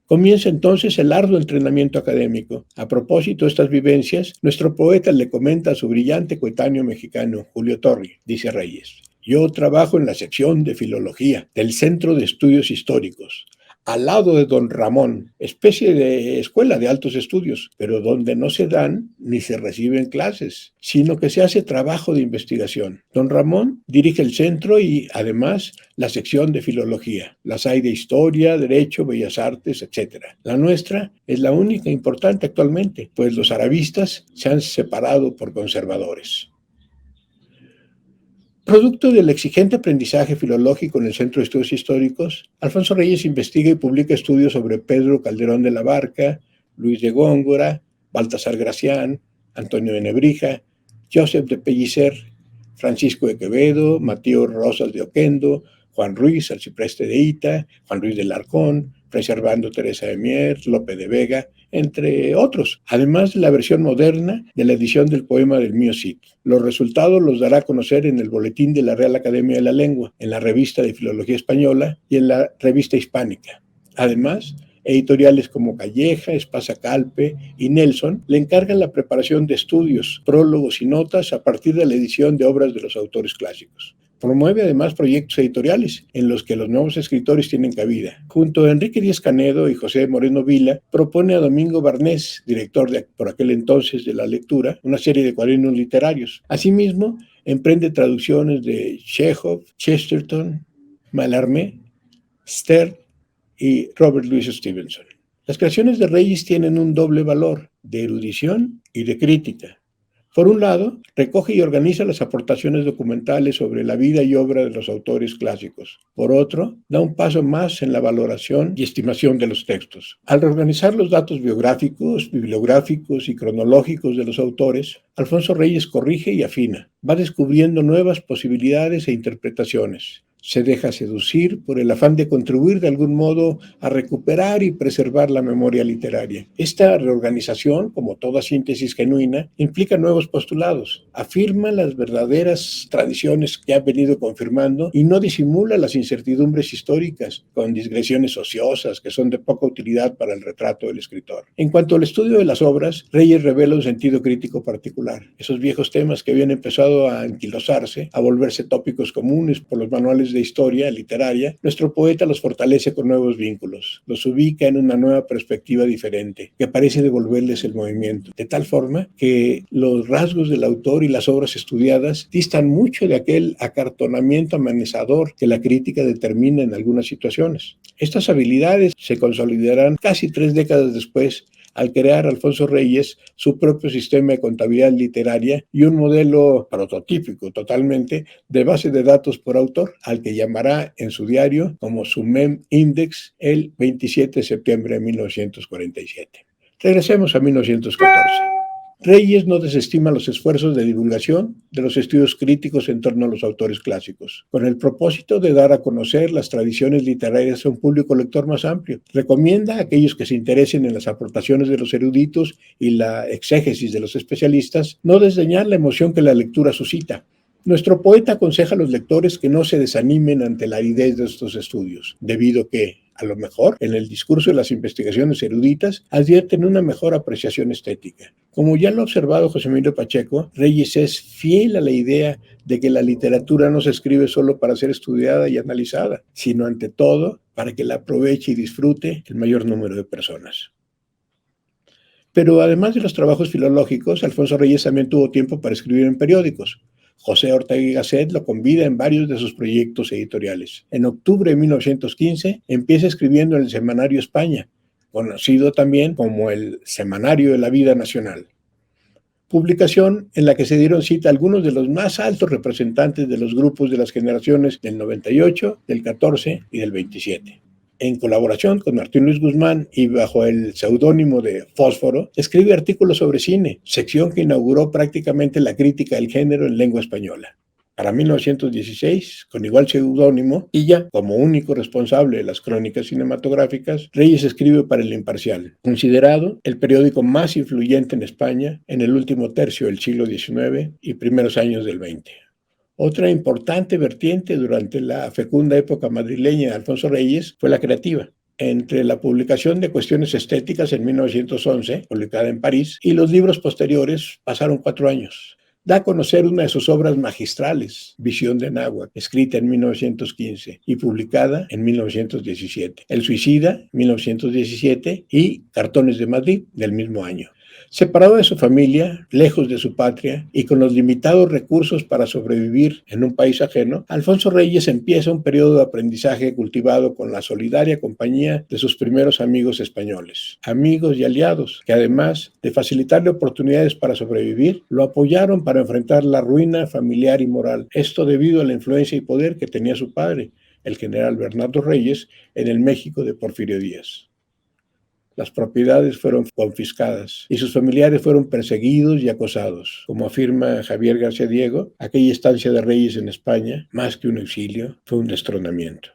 Comienza entonces el arduo entrenamiento académico. A propósito de estas vivencias, nuestro poeta le comenta a su brillante coetáneo mexicano, Julio Torri, dice Reyes: yo trabajo en la sección de Filología del Centro de Estudios Históricos, al lado de don Ramón, especie de escuela de altos estudios, pero donde no se dan ni se reciben clases, sino que se hace trabajo de investigación. Don Ramón dirige el centro y, además, la sección de Filología. Las hay de Historia, Derecho, Bellas Artes, etc. La nuestra es la única importante actualmente, pues los arabistas se han separado por conservadores. Producto del exigente aprendizaje filológico en el Centro de Estudios Históricos, Alfonso Reyes investiga y publica estudios sobre Pedro Calderón de la Barca, Luis de Góngora, Baltasar Gracián, Antonio de Nebrija, Joseph de Pellicer, Francisco de Quevedo, Mateo Rosas de Oquendo, Juan Ruiz, Arcipreste de Hita, Juan Ruiz de Alarcón, Fray Servando Teresa de Mier, Lope de Vega, entre otros, además de la versión moderna de la edición del poema del Mío Cid. Los resultados los dará a conocer en el Boletín de la Real Academia de la Lengua, en la Revista de Filología Española y en la Revista Hispánica. Además, editoriales como Calleja, Espasa Calpe y Nelson le encargan la preparación de estudios, prólogos y notas a partir de la edición de obras de los autores clásicos. Promueve además proyectos editoriales en los que los nuevos escritores tienen cabida. Junto a Enrique Díez-Canedo y José Moreno Vila, propone a Domingo Barnés, director por aquel entonces de La Lectura, una serie de cuadernos literarios. Asimismo, emprende traducciones de Chekhov, Chesterton, Mallarmé, Stern y Robert Louis Stevenson. Las creaciones de Reyes tienen un doble valor, de erudición y de crítica. Por un lado, recoge y organiza las aportaciones documentales sobre la vida y obra de los autores clásicos. Por otro, da un paso más en la valoración y estimación de los textos. Al reorganizar los datos biográficos, bibliográficos y cronológicos de los autores, Alfonso Reyes corrige y afina. Va descubriendo nuevas posibilidades e interpretaciones. Se deja seducir por el afán de contribuir de algún modo a recuperar y preservar la memoria literaria. Esta reorganización, como toda síntesis genuina, implica nuevos postulados, afirma las verdaderas tradiciones que ha venido confirmando y no disimula las incertidumbres históricas con digresiones ociosas que son de poca utilidad para el retrato del escritor. En cuanto al estudio de las obras, Reyes revela un sentido crítico particular. Esos viejos temas que habían empezado a anquilosarse, a volverse tópicos comunes por los manuales de historia literaria, nuestro poeta los fortalece con nuevos vínculos, los ubica en una nueva perspectiva diferente, que parece devolverles el movimiento, de tal forma que los rasgos del autor y las obras estudiadas distan mucho de aquel acartonamiento amenazador que la crítica determina en algunas situaciones. Estas habilidades se consolidarán casi 3 décadas después, al crear Alfonso Reyes su propio sistema de contabilidad literaria y un modelo prototípico totalmente de base de datos por autor, al que llamará en su diario como su Mem Index el 27 de septiembre de 1947. Regresemos a 1914. Reyes no desestima los esfuerzos de divulgación de los estudios críticos en torno a los autores clásicos, con el propósito de dar a conocer las tradiciones literarias a un público lector más amplio. Recomienda a aquellos que se interesen en las aportaciones de los eruditos y la exégesis de los especialistas no desdeñar la emoción que la lectura suscita. Nuestro poeta aconseja a los lectores que no se desanimen ante la aridez de estos estudios, debido que, A lo mejor, en el discurso de las investigaciones eruditas, advierten una mejor apreciación estética. Como ya lo ha observado José Emilio Pacheco, Reyes es fiel a la idea de que la literatura no se escribe solo para ser estudiada y analizada, sino ante todo para que la aproveche y disfrute el mayor número de personas. Pero además de los trabajos filológicos, Alfonso Reyes también tuvo tiempo para escribir en periódicos. José Ortega y Gasset lo convida en varios de sus proyectos editoriales. En octubre de 1915 empieza escribiendo en el Semanario España, conocido también como el Semanario de la Vida Nacional. Publicación en la que se dieron cita algunos de los más altos representantes de los grupos de las generaciones del 98, del 14 y del 27. En colaboración con Martín Luis Guzmán y bajo el seudónimo de Fósforo, escribe artículos sobre cine, sección que inauguró prácticamente la crítica del género en lengua española. Para 1916, con igual seudónimo, y ya como único responsable de las crónicas cinematográficas, Reyes escribe para El Imparcial, considerado el periódico más influyente en España en el último tercio del siglo XIX y primeros años del XX. Otra importante vertiente durante la fecunda época madrileña de Alfonso Reyes fue la creativa. Entre la publicación de Cuestiones Estéticas en 1911, publicada en París, y los libros posteriores pasaron 4 años. Da a conocer una de sus obras magistrales, Visión de Náhuac, escrita en 1915 y publicada en 1917. El Suicida, 1917, y Cartones de Madrid, del mismo año. Separado de su familia, lejos de su patria y con los limitados recursos para sobrevivir en un país ajeno, Alfonso Reyes empieza un periodo de aprendizaje cultivado con la solidaria compañía de sus primeros amigos españoles, amigos y aliados, que además de facilitarle oportunidades para sobrevivir, lo apoyaron para enfrentar la ruina familiar y moral. Esto debido a la influencia y poder que tenía su padre, el general Bernardo Reyes, en el México de Porfirio Díaz. Las propiedades fueron confiscadas y sus familiares fueron perseguidos y acosados. Como afirma Javier García Diego, aquella estancia de Reyes en España, más que un exilio, fue un destronamiento.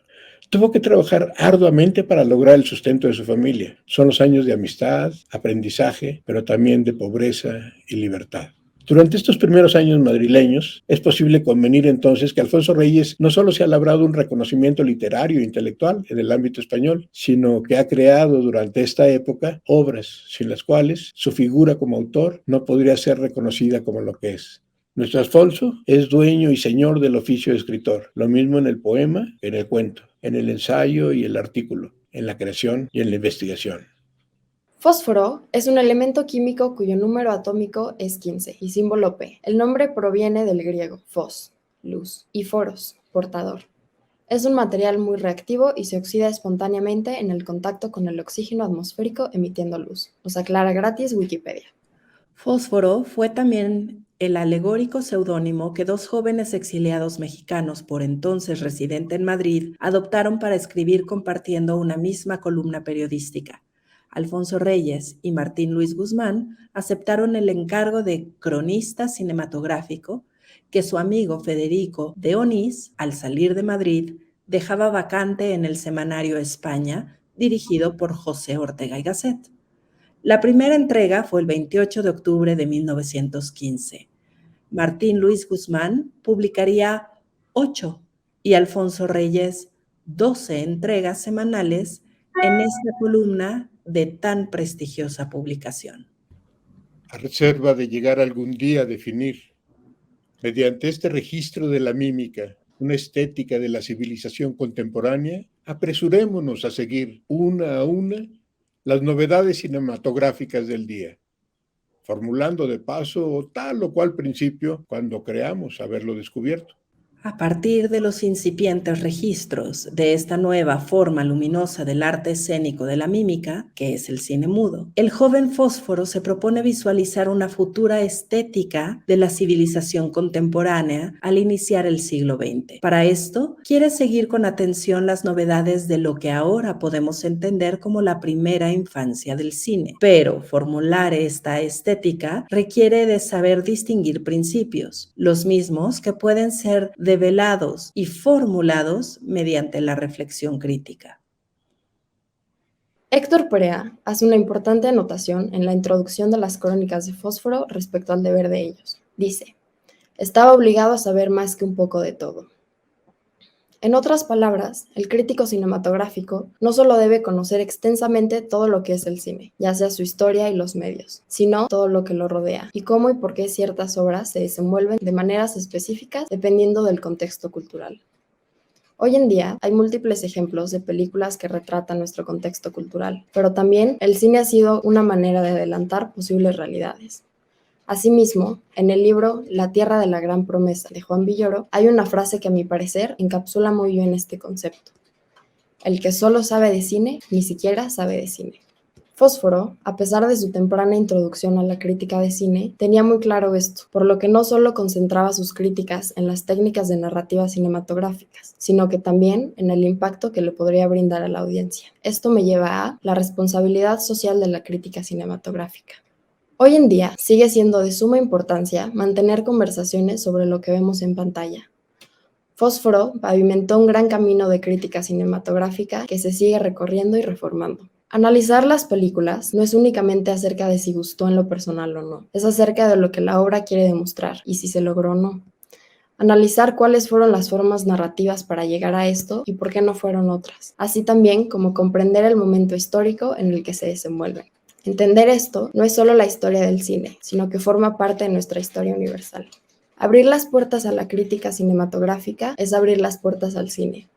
Tuvo que trabajar arduamente para lograr el sustento de su familia. Son los años de amistad, aprendizaje, pero también de pobreza y libertad. Durante estos primeros años madrileños, es posible convenir entonces que Alfonso Reyes no solo se ha labrado un reconocimiento literario e intelectual en el ámbito español, sino que ha creado durante esta época obras sin las cuales su figura como autor no podría ser reconocida como lo que es. Nuestro Alfonso es dueño y señor del oficio de escritor, lo mismo en el poema que en el cuento, en el ensayo y el artículo, en la creación y en la investigación. Fósforo es un elemento químico cuyo número atómico es 15 y símbolo P. El nombre proviene del griego fos, luz, y foros, portador. Es un material muy reactivo y se oxida espontáneamente en el contacto con el oxígeno atmosférico emitiendo luz. Nos aclara gratis Wikipedia. Fósforo fue también el alegórico seudónimo que 2 jóvenes exiliados mexicanos, por entonces residentes en Madrid, adoptaron para escribir compartiendo una misma columna periodística. Alfonso Reyes y Martín Luis Guzmán aceptaron el encargo de cronista cinematográfico que su amigo Federico de Onís, al salir de Madrid, dejaba vacante en el Semanario España, dirigido por José Ortega y Gasset. La primera entrega fue el 28 de octubre de 1915. Martín Luis Guzmán publicaría 8 y Alfonso Reyes 12 entregas semanales en esta columna de tan prestigiosa publicación. A reserva de llegar algún día a definir, mediante este registro de la mímica, una estética de la civilización contemporánea, apresurémonos a seguir una a una las novedades cinematográficas del día, formulando de paso tal o cual principio cuando creamos haberlo descubierto. A partir de los incipientes registros de esta nueva forma luminosa del arte escénico de la mímica, que es el cine mudo, el joven Fósforo se propone visualizar una futura estética de la civilización contemporánea al iniciar el siglo XX. Para esto, quiere seguir con atención las novedades de lo que ahora podemos entender como la primera infancia del cine. Pero formular esta estética requiere de saber distinguir principios, los mismos que pueden ser develados y formulados mediante la reflexión crítica. Héctor Perea hace una importante anotación en la introducción de las crónicas de Fósforo respecto al deber de ellos. Dice, estaba obligado a saber más que un poco de todo. En otras palabras, el crítico cinematográfico no solo debe conocer extensamente todo lo que es el cine, ya sea su historia y los medios, sino todo lo que lo rodea y cómo y por qué ciertas obras se desenvuelven de maneras específicas dependiendo del contexto cultural. Hoy en día hay múltiples ejemplos de películas que retratan nuestro contexto cultural, pero también el cine ha sido una manera de adelantar posibles realidades. Asimismo, en el libro La Tierra de la Gran Promesa de Juan Villoro, hay una frase que a mi parecer encapsula muy bien este concepto. El que solo sabe de cine, ni siquiera sabe de cine. Fósforo, a pesar de su temprana introducción a la crítica de cine, tenía muy claro esto, por lo que no solo concentraba sus críticas en las técnicas de narrativa cinematográficas, sino que también en el impacto que le podría brindar a la audiencia. Esto me lleva a la responsabilidad social de la crítica cinematográfica. Hoy en día sigue siendo de suma importancia mantener conversaciones sobre lo que vemos en pantalla. Fósforo pavimentó un gran camino de crítica cinematográfica que se sigue recorriendo y reformando. Analizar las películas no es únicamente acerca de si gustó en lo personal o no, es acerca de lo que la obra quiere demostrar y si se logró o no. Analizar cuáles fueron las formas narrativas para llegar a esto y por qué no fueron otras, así también como comprender el momento histórico en el que se desenvuelven. Entender esto no es solo la historia del cine, sino que forma parte de nuestra historia universal. Abrir las puertas a la crítica cinematográfica es abrir las puertas al cine.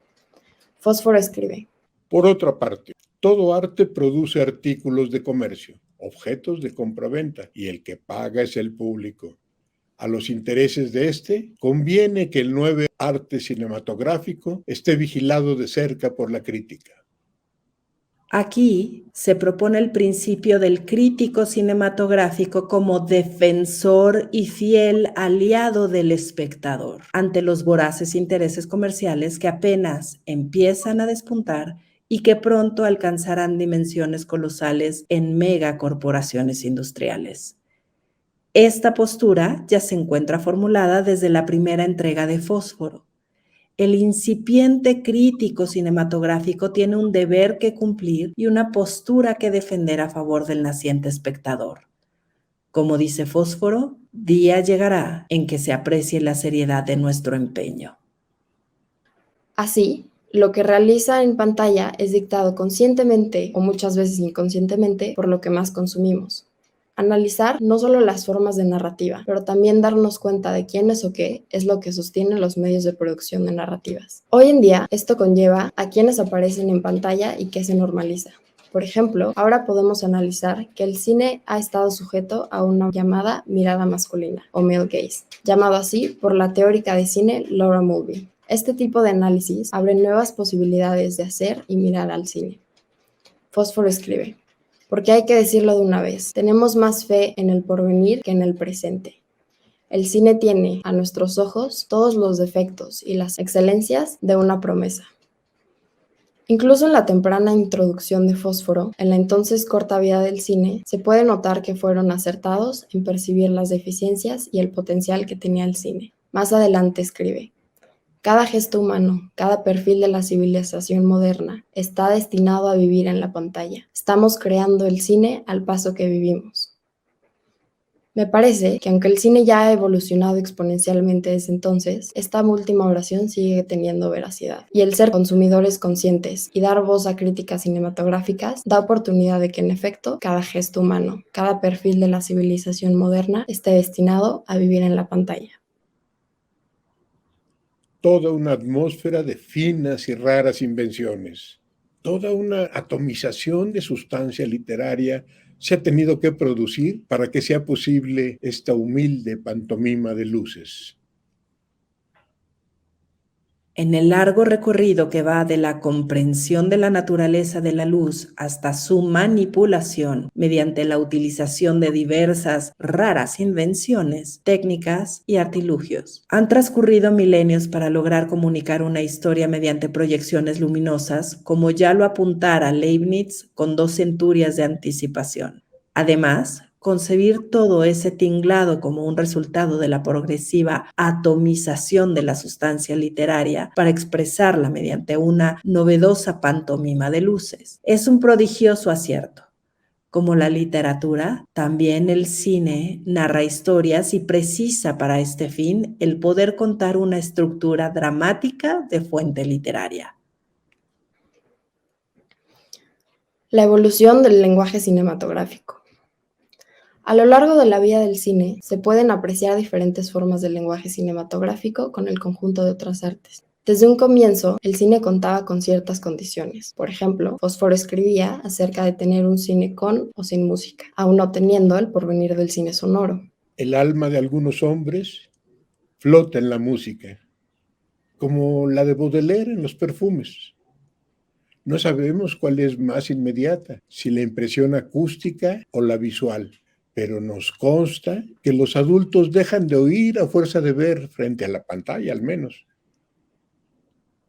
Fósforo escribe. Por otra parte, todo arte produce artículos de comercio, objetos de compraventa, y el que paga es el público. A los intereses de este, conviene que el nuevo arte cinematográfico esté vigilado de cerca por la crítica. Aquí se propone el principio del crítico cinematográfico como defensor y fiel aliado del espectador ante los voraces intereses comerciales que apenas empiezan a despuntar y que pronto alcanzarán dimensiones colosales en megacorporaciones industriales. Esta postura ya se encuentra formulada desde la primera entrega de Fósforo. El incipiente crítico cinematográfico tiene un deber que cumplir y una postura que defender a favor del naciente espectador. Como dice Fósforo, día llegará en que se aprecie la seriedad de nuestro empeño. Así, lo que realiza en pantalla es dictado conscientemente o muchas veces inconscientemente por lo que más consumimos. Analizar no solo las formas de narrativa, pero también darnos cuenta de quiénes o qué es lo que sostiene los medios de producción de narrativas. Hoy en día, esto conlleva a quiénes aparecen en pantalla y qué se normaliza. Por ejemplo, ahora podemos analizar que el cine ha estado sujeto a una llamada mirada masculina, o male gaze, llamado así por la teórica de cine Laura Mulvey. Este tipo de análisis abre nuevas posibilidades de hacer y mirar al cine. Fósforo escribe. Porque hay que decirlo de una vez, tenemos más fe en el porvenir que en el presente. El cine tiene, a nuestros ojos, todos los defectos y las excelencias de una promesa. Incluso en la temprana introducción de Fósforo, en la entonces corta vida del cine, se puede notar que fueron acertados en percibir las deficiencias y el potencial que tenía el cine. Más adelante escribe. Cada gesto humano, cada perfil de la civilización moderna está destinado a vivir en la pantalla. Estamos creando el cine al paso que vivimos. Me parece que aunque el cine ya ha evolucionado exponencialmente desde entonces, esta última oración sigue teniendo veracidad. Y el ser consumidores conscientes y dar voz a críticas cinematográficas da oportunidad de que en efecto cada gesto humano, cada perfil de la civilización moderna esté destinado a vivir en la pantalla. Toda una atmósfera de finas y raras invenciones, toda una atomización de sustancia literaria se ha tenido que producir para que sea posible esta humilde pantomima de luces. En el largo recorrido que va de la comprensión de la naturaleza de la luz hasta su manipulación mediante la utilización de diversas raras invenciones, técnicas y artilugios, han transcurrido milenios para lograr comunicar una historia mediante proyecciones luminosas, como ya lo apuntara Leibniz con 2 centurias de anticipación. Además, concebir todo ese tinglado como un resultado de la progresiva atomización de la sustancia literaria para expresarla mediante una novedosa pantomima de luces es un prodigioso acierto. Como la literatura, también el cine narra historias y precisa para este fin el poder contar una estructura dramática de fuente literaria. La evolución del lenguaje cinematográfico. A lo largo de la vida del cine se pueden apreciar diferentes formas del lenguaje cinematográfico con el conjunto de otras artes. Desde un comienzo, el cine contaba con ciertas condiciones. Por ejemplo, Fósforo escribía acerca de tener un cine con o sin música, aún no teniendo el porvenir del cine sonoro. El alma de algunos hombres flota en la música, como la de Baudelaire en los perfumes. No sabemos cuál es más inmediata, si la impresión acústica o la visual, pero nos consta que los adultos dejan de oír a fuerza de ver frente a la pantalla, al menos.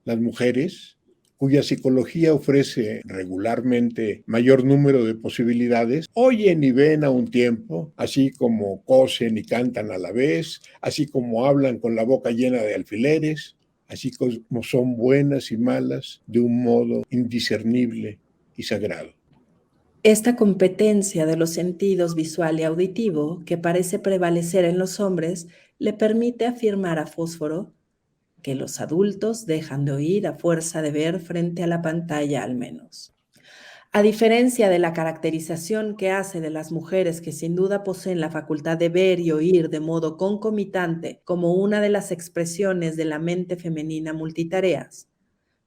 Las mujeres, cuya psicología ofrece regularmente mayor número de posibilidades, oyen y ven a un tiempo, así como cosen y cantan a la vez, así como hablan con la boca llena de alfileres, así como son buenas y malas de un modo indiscernible y sagrado. Esta competencia de los sentidos visual y auditivo que parece prevalecer en los hombres le permite afirmar a Fósforo que los adultos dejan de oír a fuerza de ver frente a la pantalla al menos. A diferencia de la caracterización que hace de las mujeres que sin duda poseen la facultad de ver y oír de modo concomitante como una de las expresiones de la mente femenina multitareas,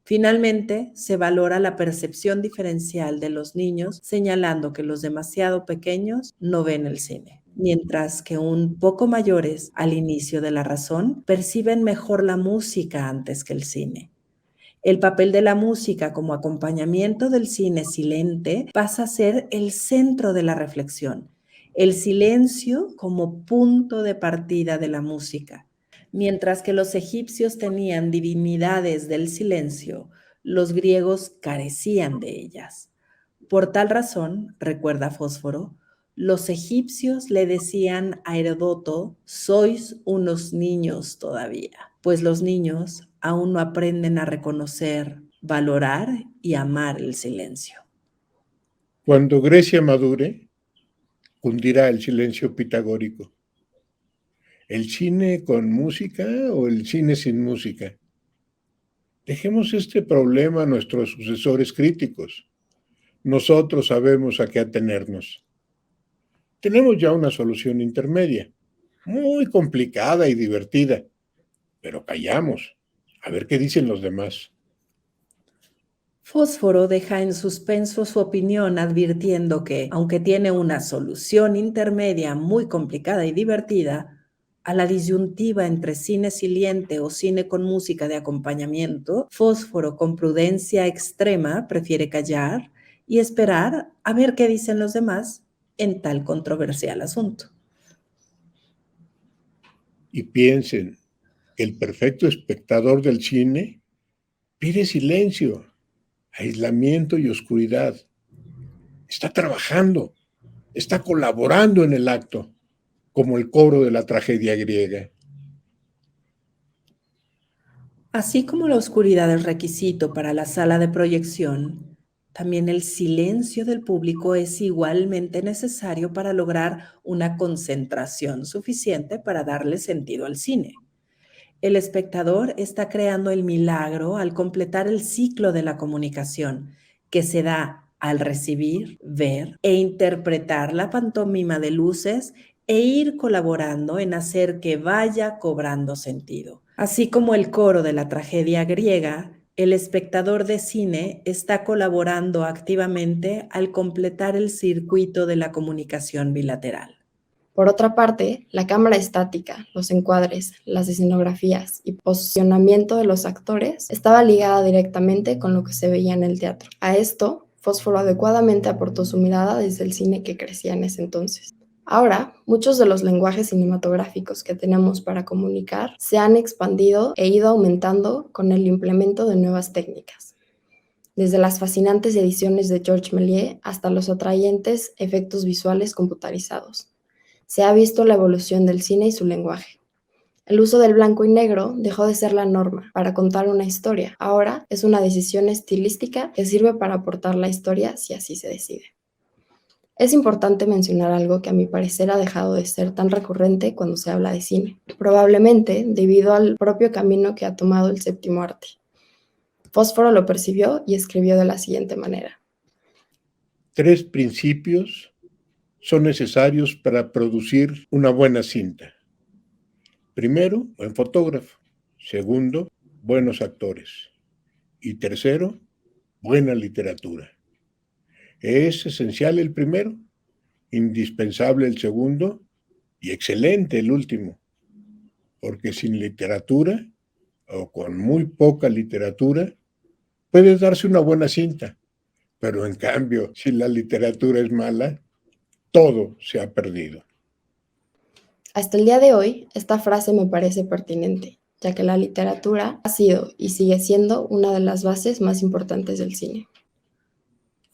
finalmente se valora la percepción diferencial de los niños, señalando que los demasiado pequeños no ven el cine, mientras que un poco mayores al inicio de la razón perciben mejor la música antes que el cine. El papel de la música como acompañamiento del cine silente pasa a ser el centro de la reflexión, el silencio como punto de partida de la música. Mientras que los egipcios tenían divinidades del silencio, los griegos carecían de ellas. Por tal razón, recuerda Fósforo, los egipcios le decían a Heródoto: sois unos niños todavía, pues los niños aún no aprenden a reconocer, valorar y amar el silencio. Cuando Grecia madure, cundirá el silencio pitagórico. ¿El cine con música o el cine sin música? Dejemos este problema a nuestros sucesores críticos. Nosotros sabemos a qué atenernos. Tenemos ya una solución intermedia, muy complicada y divertida, pero callamos, a ver qué dicen los demás. Fósforo deja en suspenso su opinión advirtiendo que, aunque tiene una solución intermedia muy complicada y divertida, a la disyuntiva entre cine silente o cine con música de acompañamiento, Fósforo con prudencia extrema prefiere callar y esperar a ver qué dicen los demás en tal controversial asunto. Y piensen que el perfecto espectador del cine pide silencio, aislamiento y oscuridad. Está trabajando, está colaborando en el acto, como el coro de la tragedia griega. Así como la oscuridad es requisito para la sala de proyección, también el silencio del público es igualmente necesario para lograr una concentración suficiente para darle sentido al cine. El espectador está creando el milagro al completar el ciclo de la comunicación, que se da al recibir, ver e interpretar la pantomima de luces e ir colaborando en hacer que vaya cobrando sentido. Así como el coro de la tragedia griega, el espectador de cine está colaborando activamente al completar el circuito de la comunicación bilateral. Por otra parte, la cámara estática, los encuadres, las escenografías y posicionamiento de los actores estaba ligada directamente con lo que se veía en el teatro. A esto, Fósforo adecuadamente aportó su mirada desde el cine que crecía en ese entonces. Ahora, muchos de los lenguajes cinematográficos que tenemos para comunicar se han expandido e ido aumentando con el implemento de nuevas técnicas. Desde las fascinantes ediciones de Georges Méliès hasta los atrayentes efectos visuales computarizados. Se ha visto la evolución del cine y su lenguaje. El uso del blanco y negro dejó de ser la norma para contar una historia. Ahora es una decisión estilística que sirve para aportar la historia si así se decide. Es importante mencionar algo que a mi parecer ha dejado de ser tan recurrente cuando se habla de cine, probablemente debido al propio camino que ha tomado el séptimo arte. Fósforo lo percibió y escribió de la siguiente manera. 3 principios son necesarios para producir una buena cinta. Primero, buen fotógrafo. Segundo, buenos actores. Y tercero, buena literatura. Es esencial el primero, indispensable el segundo y excelente el último, porque sin literatura o con muy poca literatura puede darse una buena cinta, pero en cambio, si la literatura es mala, todo se ha perdido. Hasta el día de hoy, esta frase me parece pertinente, ya que la literatura ha sido y sigue siendo una de las bases más importantes del cine.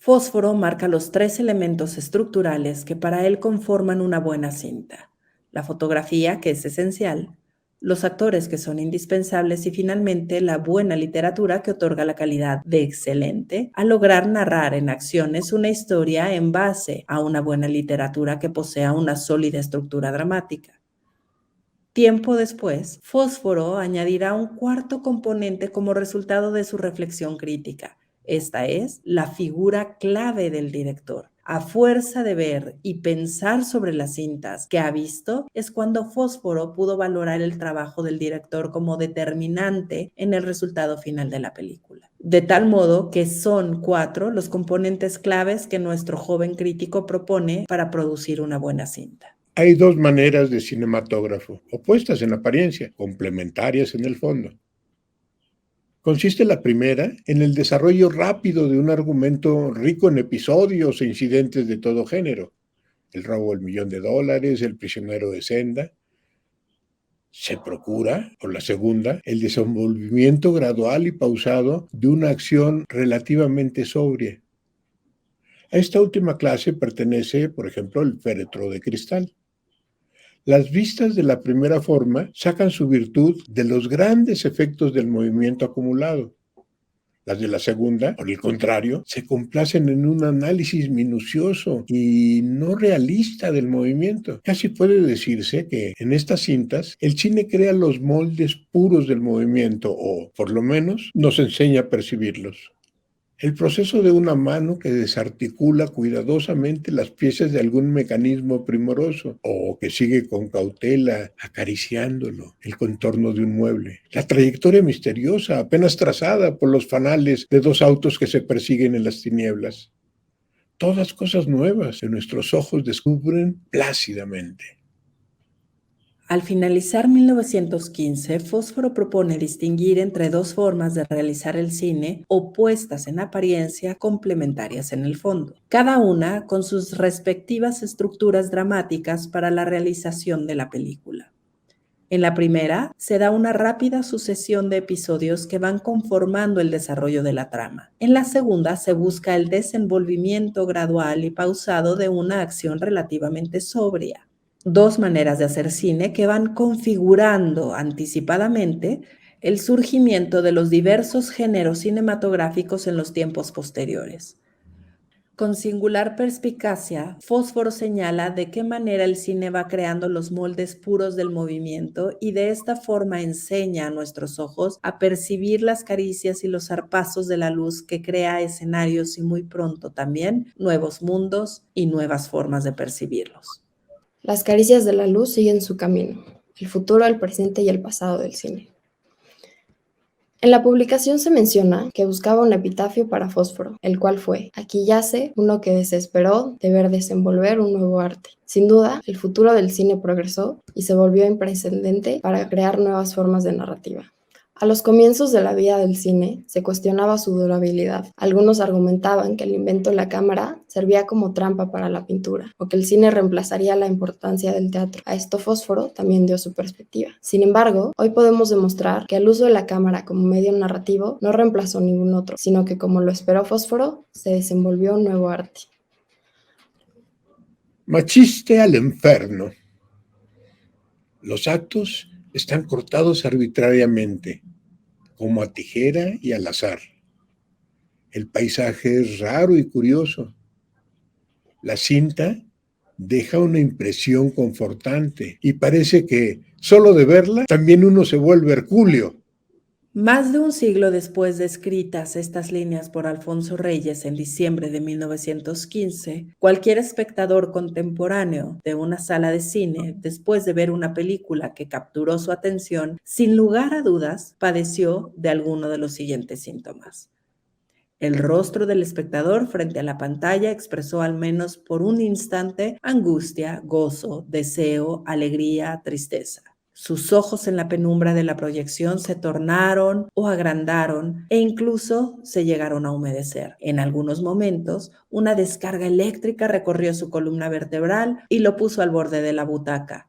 Fósforo marca los 3 elementos estructurales que para él conforman una buena cinta: la fotografía, que es esencial, los actores, que son indispensables, y finalmente la buena literatura, que otorga la calidad de excelente a lograr narrar en acciones una historia en base a una buena literatura que posea una sólida estructura dramática. Tiempo después, Fósforo añadirá un cuarto componente como resultado de su reflexión crítica. Esta es la figura clave del director. A fuerza de ver y pensar sobre las cintas que ha visto, es cuando Fósforo pudo valorar el trabajo del director como determinante en el resultado final de la película. De tal modo que son 4 los componentes claves que nuestro joven crítico propone para producir una buena cinta. Hay 2 maneras de cinematógrafo, opuestas en apariencia, complementarias en el fondo. Consiste la primera en el desarrollo rápido de un argumento rico en episodios e incidentes de todo género. El robo del $1.000.000, el prisionero de Zenda. Se procura, por la segunda, el desenvolvimiento gradual y pausado de una acción relativamente sobria. A esta última clase pertenece, por ejemplo, el féretro de cristal. Las vistas de la primera forma sacan su virtud de los grandes efectos del movimiento acumulado. Las de la segunda, por el contrario, se complacen en un análisis minucioso y no realista del movimiento. Casi puede decirse que en estas cintas el cine crea los moldes puros del movimiento o, por lo menos, nos enseña a percibirlos. El proceso de una mano que desarticula cuidadosamente las piezas de algún mecanismo primoroso o que sigue con cautela acariciándolo, el contorno de un mueble. La trayectoria misteriosa apenas trazada por los fanales de 2 autos que se persiguen en las tinieblas. Todas cosas nuevas que nuestros ojos descubren plácidamente. Al finalizar 1915, Fósforo propone distinguir entre 2 formas de realizar el cine opuestas en apariencia, complementarias en el fondo, cada una con sus respectivas estructuras dramáticas para la realización de la película. En la primera, se da una rápida sucesión de episodios que van conformando el desarrollo de la trama. En la segunda, se busca el desenvolvimiento gradual y pausado de una acción relativamente sobria. 2 maneras de hacer cine que van configurando anticipadamente el surgimiento de los diversos géneros cinematográficos en los tiempos posteriores. Con singular perspicacia, Fósforo señala de qué manera el cine va creando los moldes puros del movimiento y de esta forma enseña a nuestros ojos a percibir las caricias y los zarpazos de la luz que crea escenarios y muy pronto también nuevos mundos y nuevas formas de percibirlos. Las caricias de la luz siguen su camino, el futuro, el presente y el pasado del cine. En la publicación se menciona que buscaba un epitafio para Fósforo, el cual fue: aquí yace uno que desesperó de ver desenvolver un nuevo arte. Sin duda, el futuro del cine progresó y se volvió imprescindente para crear nuevas formas de narrativa. A los comienzos de la vida del cine se cuestionaba su durabilidad. Algunos argumentaban que el invento de la cámara servía como trampa para la pintura, o que el cine reemplazaría la importancia del teatro. A esto Fósforo también dio su perspectiva. Sin embargo, hoy podemos demostrar que el uso de la cámara como medio narrativo no reemplazó ningún otro, sino que, como lo esperó Fósforo, se desenvolvió un nuevo arte. Machiste al inferno. Los actos están cortados arbitrariamente, como a tijera y al azar. El paisaje es raro y curioso. La cinta deja una impresión confortante y parece que solo de verla también uno se vuelve hercúleo. Más de un siglo después de escritas estas líneas por Alfonso Reyes en diciembre de 1915, cualquier espectador contemporáneo de una sala de cine, después de ver una película que capturó su atención, sin lugar a dudas, padeció de alguno de los siguientes síntomas. El rostro del espectador frente a la pantalla expresó al menos por un instante angustia, gozo, deseo, alegría, tristeza. Sus ojos en la penumbra de la proyección se tornaron o agrandaron e incluso se llegaron a humedecer. En algunos momentos, una descarga eléctrica recorrió su columna vertebral y lo puso al borde de la butaca.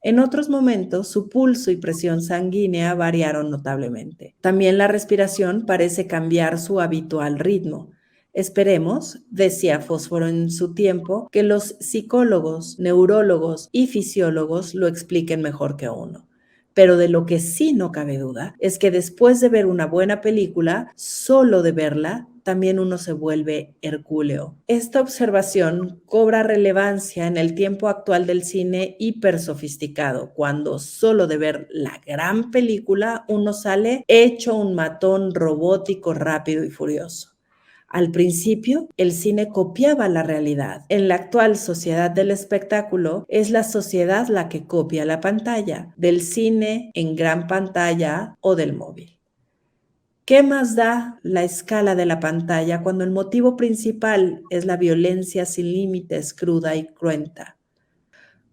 En otros momentos, su pulso y presión sanguínea variaron notablemente. También la respiración parece cambiar su habitual ritmo. Esperemos, decía Fósforo en su tiempo, que los psicólogos, neurólogos y fisiólogos lo expliquen mejor que uno. Pero de lo que sí no cabe duda es que después de ver una buena película, solo de verla, también uno se vuelve hercúleo. Esta observación cobra relevancia en el tiempo actual del cine hipersofisticado, cuando solo de ver la gran película uno sale hecho un matón robótico, rápido y furioso. Al principio, el cine copiaba la realidad. En la actual sociedad del espectáculo, es la sociedad la que copia la pantalla, del cine en gran pantalla o del móvil. ¿Qué más da la escala de la pantalla cuando el motivo principal es la violencia sin límites, cruda y cruenta?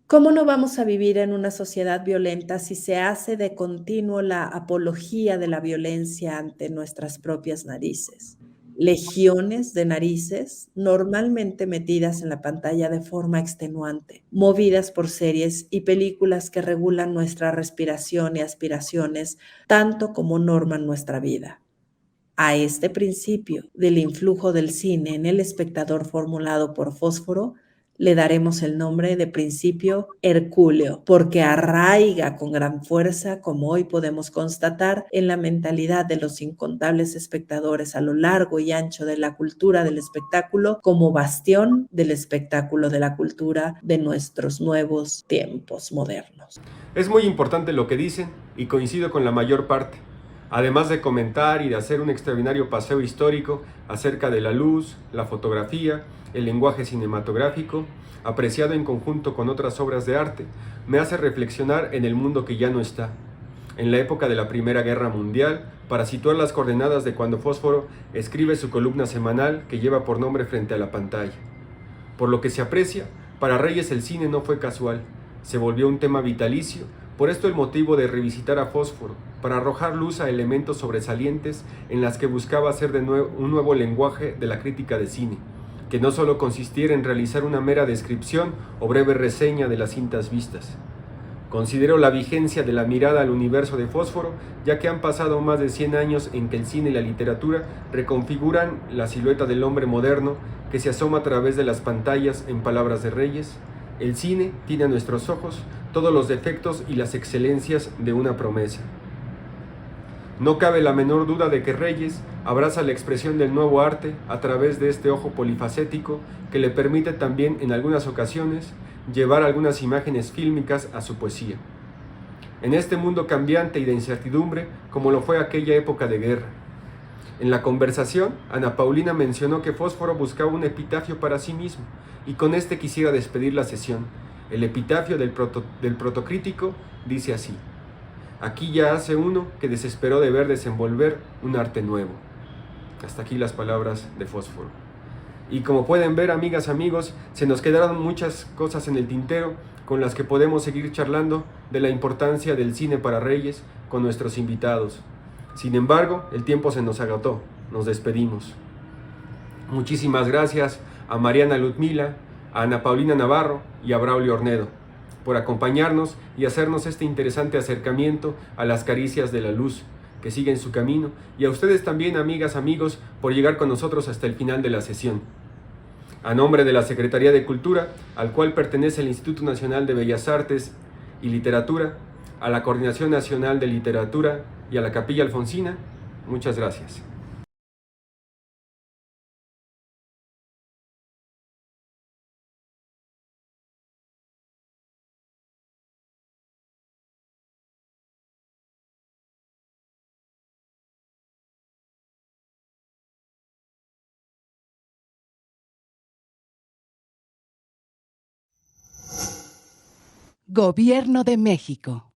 ¿Cómo no vamos a vivir en una sociedad violenta si se hace de continuo la apología de la violencia ante nuestras propias narices? Legiones de narices normalmente metidas en la pantalla de forma extenuante, movidas por series y películas que regulan nuestra respiración y aspiraciones tanto como norman nuestra vida. A este principio del influjo del cine en el espectador formulado por Fósforo le daremos el nombre de principio hercúleo, porque arraiga con gran fuerza, como hoy podemos constatar, en la mentalidad de los incontables espectadores a lo largo y ancho de la cultura del espectáculo, como bastión del espectáculo de la cultura de nuestros nuevos tiempos modernos. Es muy importante lo que dicen y coincido con la mayor parte. Además de comentar y de hacer un extraordinario paseo histórico acerca de la luz, la fotografía, el lenguaje cinematográfico, apreciado en conjunto con otras obras de arte, me hace reflexionar en el mundo que ya no está, en la época de la Primera Guerra Mundial, para situar las coordenadas de cuando Fósforo escribe su columna semanal que lleva por nombre Frente a la pantalla. Por lo que se aprecia, para Reyes el cine no fue casual, se volvió un tema vitalicio. Por esto el motivo de revisitar a Fósforo, para arrojar luz a elementos sobresalientes en las que buscaba hacer de nuevo un nuevo lenguaje de la crítica de cine, que no solo consistiera en realizar una mera descripción o breve reseña de las cintas vistas. Considero la vigencia de la mirada al universo de Fósforo, ya que han pasado más de 100 años en que el cine y la literatura reconfiguran la silueta del hombre moderno que se asoma a través de las pantallas. En palabras de Reyes, el cine tiene a nuestros ojos todos los defectos y las excelencias de una promesa. No cabe la menor duda de que Reyes abraza la expresión del nuevo arte a través de este ojo polifacético que le permite también en algunas ocasiones llevar algunas imágenes fílmicas a su poesía. En este mundo cambiante y de incertidumbre, como lo fue aquella época de guerra. En la conversación, Ana Paulina mencionó que Fósforo buscaba un epitafio para sí mismo, y con este quisiera despedir la sesión. El epitafio del protocrítico dice así: aquí ya hace uno que desesperó de ver desenvolver un arte nuevo. Hasta aquí las palabras de Fósforo. Y como pueden ver, amigas, amigos, se nos quedaron muchas cosas en el tintero con las que podemos seguir charlando de la importancia del cine para Reyes con nuestros invitados. Sin embargo, el tiempo se nos agotó. Nos despedimos. Muchísimas gracias a Mariana Ludmila, a Ana Paulina Navarro y a Braulio Ornedo por acompañarnos y hacernos este interesante acercamiento a las caricias de la luz que siguen su camino, y a ustedes también, amigas, amigos, por llegar con nosotros hasta el final de la sesión. A nombre de la Secretaría de Cultura, al cual pertenece el Instituto Nacional de Bellas Artes y Literatura, a la Coordinación Nacional de Literatura y a la Capilla Alfonsina, muchas gracias. Gobierno de México.